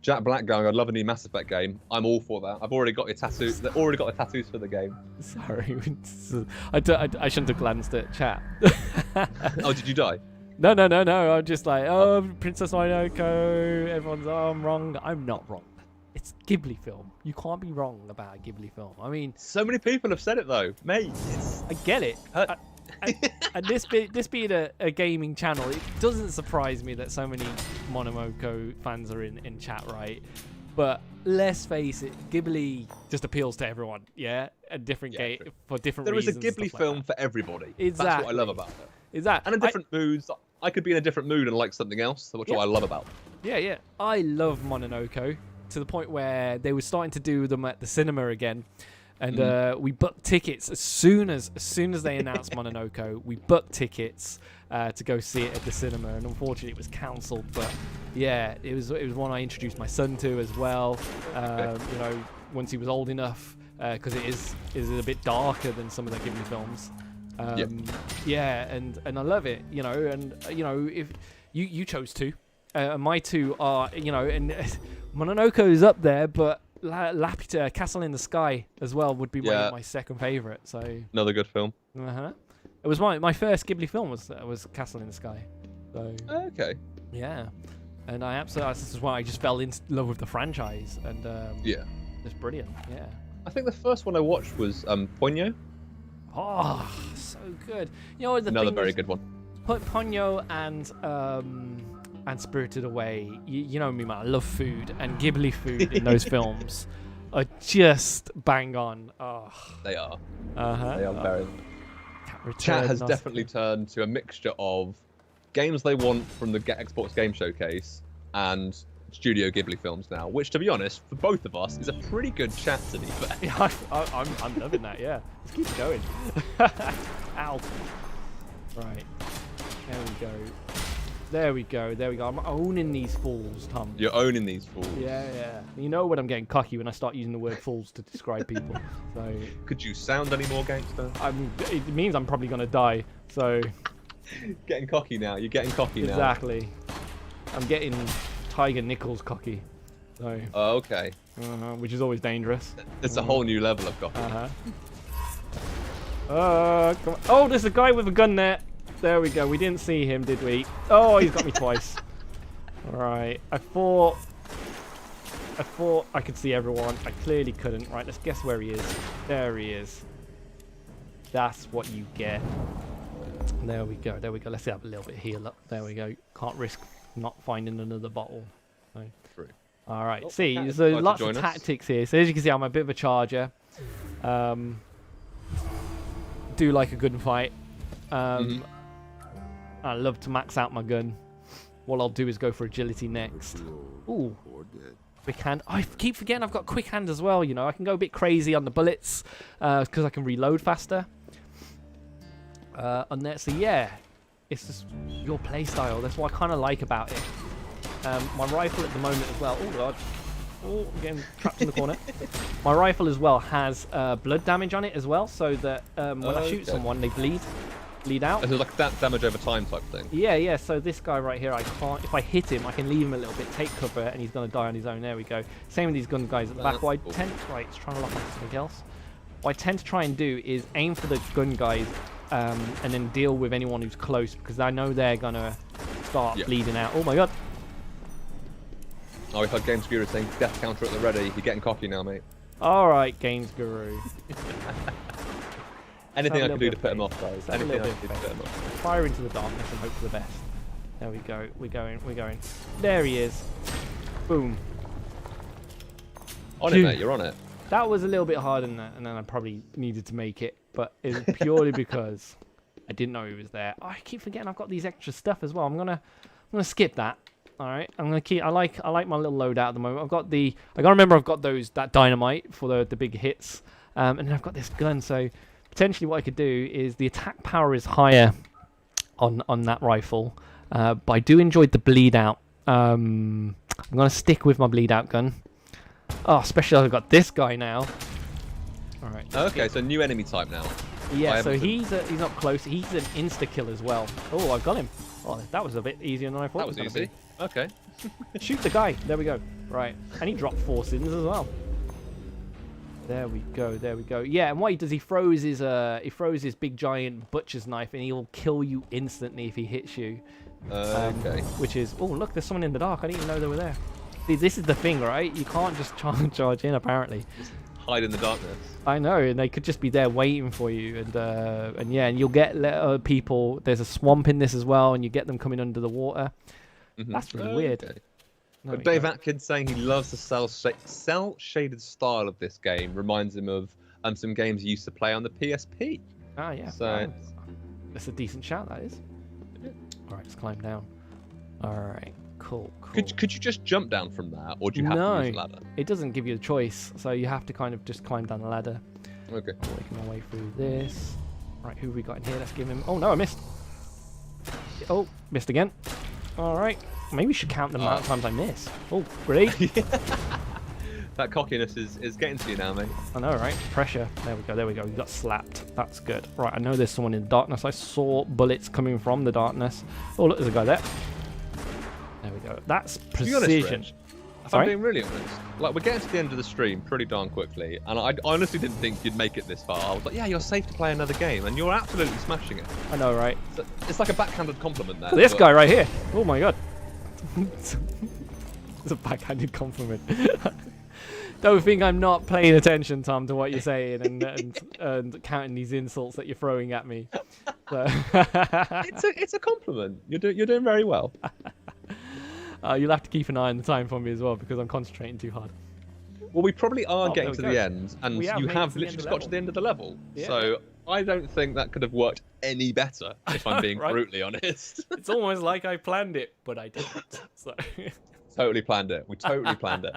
Jack Black going, I'd love a new Mass Effect game. I'm all for that. I've already got your tattoos. They've already got the tattoos for the game. Sorry, I shouldn't have glanced at chat. Oh, did you die? No. I'm just like, oh, Princess Mononoke. Everyone's, oh, I'm wrong. I'm not wrong. It's Ghibli film. You can't be wrong about a Ghibli film. I mean, so many people have said it though, mate. I get it. and this being a gaming channel, it doesn't surprise me that so many Monomoko fans are in chat, right? But let's face it, Ghibli just appeals to everyone, yeah? A different game true. for different There is reasons. a Ghibli film for everybody. That's what I love about it. Exactly. And in different moods. I could be in a different mood and like something else, which is what I love about it. Yeah. I love Mononoke to the point where they were starting to do them at the cinema again. And we booked tickets as soon as they announced Mononoke. We booked tickets to go see it at the cinema, and unfortunately it was cancelled. But yeah, it was one I introduced my son to as well. You know, once he was old enough, because it is a bit darker than some of the Ghibli films. Yeah, and I love it. You know, and you know, if you chose to, my two are, you know, and Mononoke is up there, but Laputa, Castle in the Sky as well would be my second favorite. So another good film. It was my first Ghibli film was Castle in the Sky. So Okay. yeah, and I absolutely, this is why I just fell in love with the franchise, and it's brilliant. Yeah. I think the first one I watched was Ponyo. Oh, so good. You know, Another very good one. Ponyo and Spirited Away. You know me, man. I love food, and Ghibli food in those films are just bang on. Oh. They are. They are very. Chat has definitely turned to a mixture of games they want from the Xbox Game Showcase and Studio Ghibli films now, which, to be honest, for both of us, is a pretty good chat, to be fair. Yeah, I'm loving that, yeah. Let's keep going. Ow. Right. There we go. I'm owning these fools, Tom. You're owning these fools. Yeah. You know when I'm getting cocky when I start using the word fools to describe people. So. Could you sound any more gangster? It means I'm probably going to die, so. Getting cocky now. You're getting cocky now. Exactly. I'm getting Tiger Nichols cocky. So. Oh, okay. Which is always dangerous. It's a whole new level of cocky. Come on. Oh, there's a guy with a gun there. There we go. We didn't see him, did we? Oh, he's got me twice. Right. I thought I could see everyone. I clearly couldn't. Right, let's guess where he is. There he is. That's what you get. There we go. Let's have a little bit of heal up. There we go. Can't risk not finding another bottle. So. True. All right. See, so lots of tactics here. So as you can see, I'm a bit of a charger. Do like a good fight. I love to max out my gun. What I'll do is go for agility next. Ooh. Quick hand. I keep forgetting I've got quick hand as well, you know. I can go a bit crazy on the bullets because I can reload faster. On there. So yeah, it's just your playstyle. That's what I kind of like about it. My rifle at the moment as well. Oh, God. Oh, I'm getting trapped in the corner. My rifle as well has blood damage on it as well, so that when I shoot someone, they bleed out. Is it like that damage over time type thing? Yeah. So this guy right here, I can't. If I hit him, I can leave him a little bit, take cover, and he's gonna die on his own. There we go. Same with these gun guys at the back. What I tend right, it's trying to lock onto something else. What I tend to try and do is aim for the gun guys, and then deal with anyone who's close because I know they're gonna start bleeding out. Oh my God. Oh, we've had Games Guru saying death counter at the ready. You're getting cocky now, mate. All right, Games Guru. Anything I can do to put him off, guys. Anything I can do to put him off. Fire into the darkness and hope for the best. There we go. We're going. There he is. Boom. On it, mate. You're on it. That was a little bit harder than that, and then I probably needed to make it, but it was purely because I didn't know he was there. Oh, I keep forgetting I've got these extra stuff as well. I'm gonna skip that. All right, I'm gonna keep. I like my little loadout at the moment. I gotta remember I've got that dynamite for the big hits, and then I've got this gun. So potentially what I could do is the attack power is higher on that rifle, but I do enjoy the bleed out. I'm gonna stick with my bleed out gun. Oh, especially I've got this guy now. All right. Okay, so new enemy type now. Yeah, so he's not close. He's an insta kill as well. Oh, I got him. Oh, that was a bit easier than I thought. That was easy. Okay. Shoot the guy. There we go. Right. And he dropped 4 sins as well. There we go. Yeah, and what he does, he throws his big giant butcher's knife, and he'll kill you instantly if he hits you. Okay. Which is, oh look, there's someone in the dark. I didn't even know they were there. See, this is the thing, right? You can't just charge in apparently. hide in the darkness. I know, and they could just be there waiting for you, and you'll get people. There's a swamp in this as well, and you get them coming under the water. That's really weird. Okay. There But we Dave go. Atkins saying he loves the cell-shaded style of this game. Reminds him of some games he used to play on the PSP. Ah, yeah. So That's a decent shout, that is. All right, let's climb down. All right, cool. could you just jump down from that, or do you have No. to use a ladder? It doesn't give you a choice, so you have to kind of just climb down the ladder. Okay. I'm working my way through this. Right, who have we got in here? Let's give him... Oh, no, I missed. Oh, missed again. All right. Maybe we should count the amount of times I miss. Oh, great. That cockiness is getting to you now, mate. I know, right? Pressure. There we go, there we go. We got slapped. That's good. Right, I know there's someone in the darkness. I saw bullets coming from the darkness. Oh, look, there's a guy there. There we go. That's To be honest, precision. Rich, if I'm Sorry? being really honest, like we're getting to the end of the stream pretty darn quickly, and I honestly didn't think you'd make it this far. I was like, yeah, you're safe to play another game, and you're absolutely smashing it. I know, right? So it's like a backhanded compliment there. This but- guy right here. Oh my god. It's a backhanded compliment. Don't think I'm not paying attention, Tom, to what you're saying and counting these insults that you're throwing at me. So it's a compliment. You're doing very well. you'll have to keep an eye on the time for me as well because I'm concentrating too hard. Well, we probably are Oh, getting there to we the go. end, and We have you made it have to the literally end of just the got to the end of the level. Yeah. So I don't think that could have worked any better, if I'm being Right? brutally honest. It's almost like I planned it, but I didn't. So Totally planned it. We totally planned it.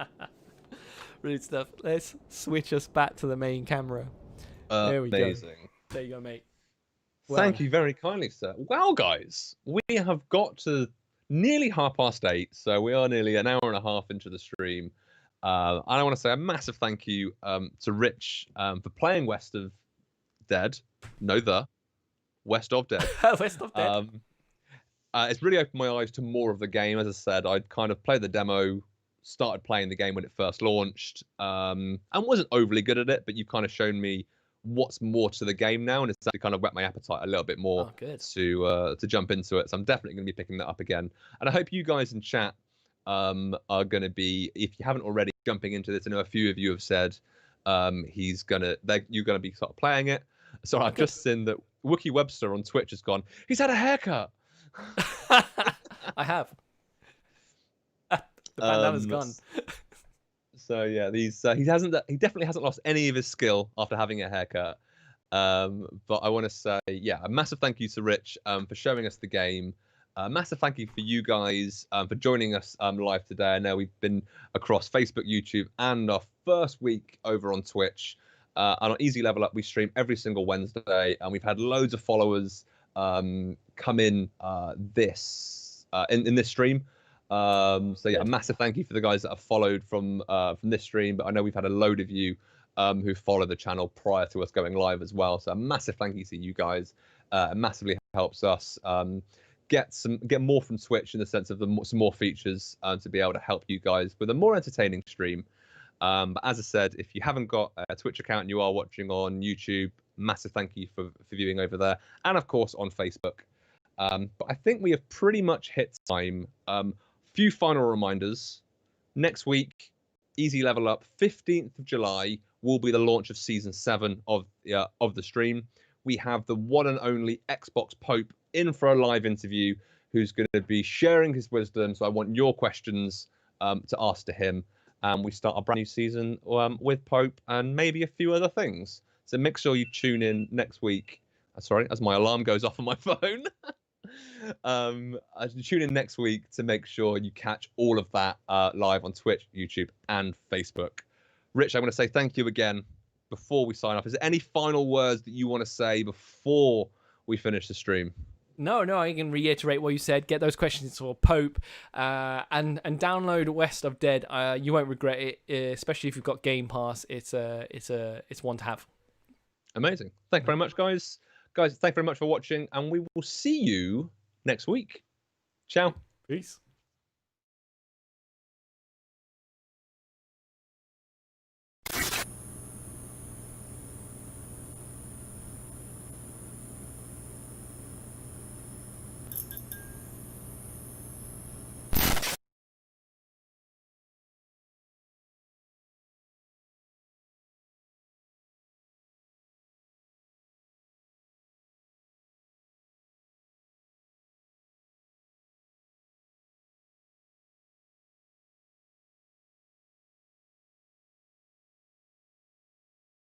brilliant stuff. Let's switch us back to the main camera. There we go. Amazing. There you go, mate. Thank you very kindly, sir. Well, guys, we have got to nearly 8:30, so we are nearly an hour and a half into the stream. And I want to say a massive thank you to Rich for playing West of Dead. No, the West of Dead. West of Dead. It's really opened my eyes to more of the game. As I said, I'd kind of played the demo, started playing the game when it first launched, and wasn't overly good at it, but you've kind of shown me what's more to the game now, and it's actually kind of whet my appetite a little bit more Oh, good. to jump into it. So I'm definitely going to be picking that up again, and I hope you guys in chat are going to be, if you haven't already, jumping into this. I know a few of you have said you're going to be sort of playing it. So I've just seen that Wookie Webster on Twitch has gone, he's had a haircut. I have. The bandana's gone. So yeah, he definitely hasn't lost any of his skill after having a haircut. But I want to say, yeah, a massive thank you to Rich for showing us the game. A massive thank you for you guys for joining us live today. I know we've been across Facebook, YouTube, and our first week over on Twitch. And on Easy Level Up, we stream every single Wednesday, and we've had loads of followers come in this stream. So yeah, a massive thank you for the guys that have followed from this stream. But I know we've had a load of you who follow the channel prior to us going live as well. So a massive thank you to you guys. It massively helps us get more from Twitch in the sense of some more features to be able to help you guys with a more entertaining stream. But as I said, if you haven't got a Twitch account and you are watching on YouTube, massive thank you for viewing over there, and of course on Facebook. But I think we have pretty much hit time. Few final reminders. Next week, Easy Level Up, 15th of July, will be the launch of Season 7 of the stream. We have the one and only Xbox Pope in for a live interview, who's going to be sharing his wisdom. So I want your questions to ask to him. We start a brand new season with Pope and maybe a few other things. So make sure you tune in next week. Sorry, as my alarm goes off on my phone. Tune in next week to make sure you catch all of that live on Twitch, YouTube, and Facebook. Rich, I'm going to say thank you again before we sign off. Is there any final words that you want to say before we finish the stream? No, I can reiterate what you said. Get those questions for Pope, and download West of Dead. You won't regret it, especially if you've got Game Pass. It's one to have. Amazing. Thank you very much, guys. Guys, thank you very much for watching, and we will see you next week. Ciao. Peace.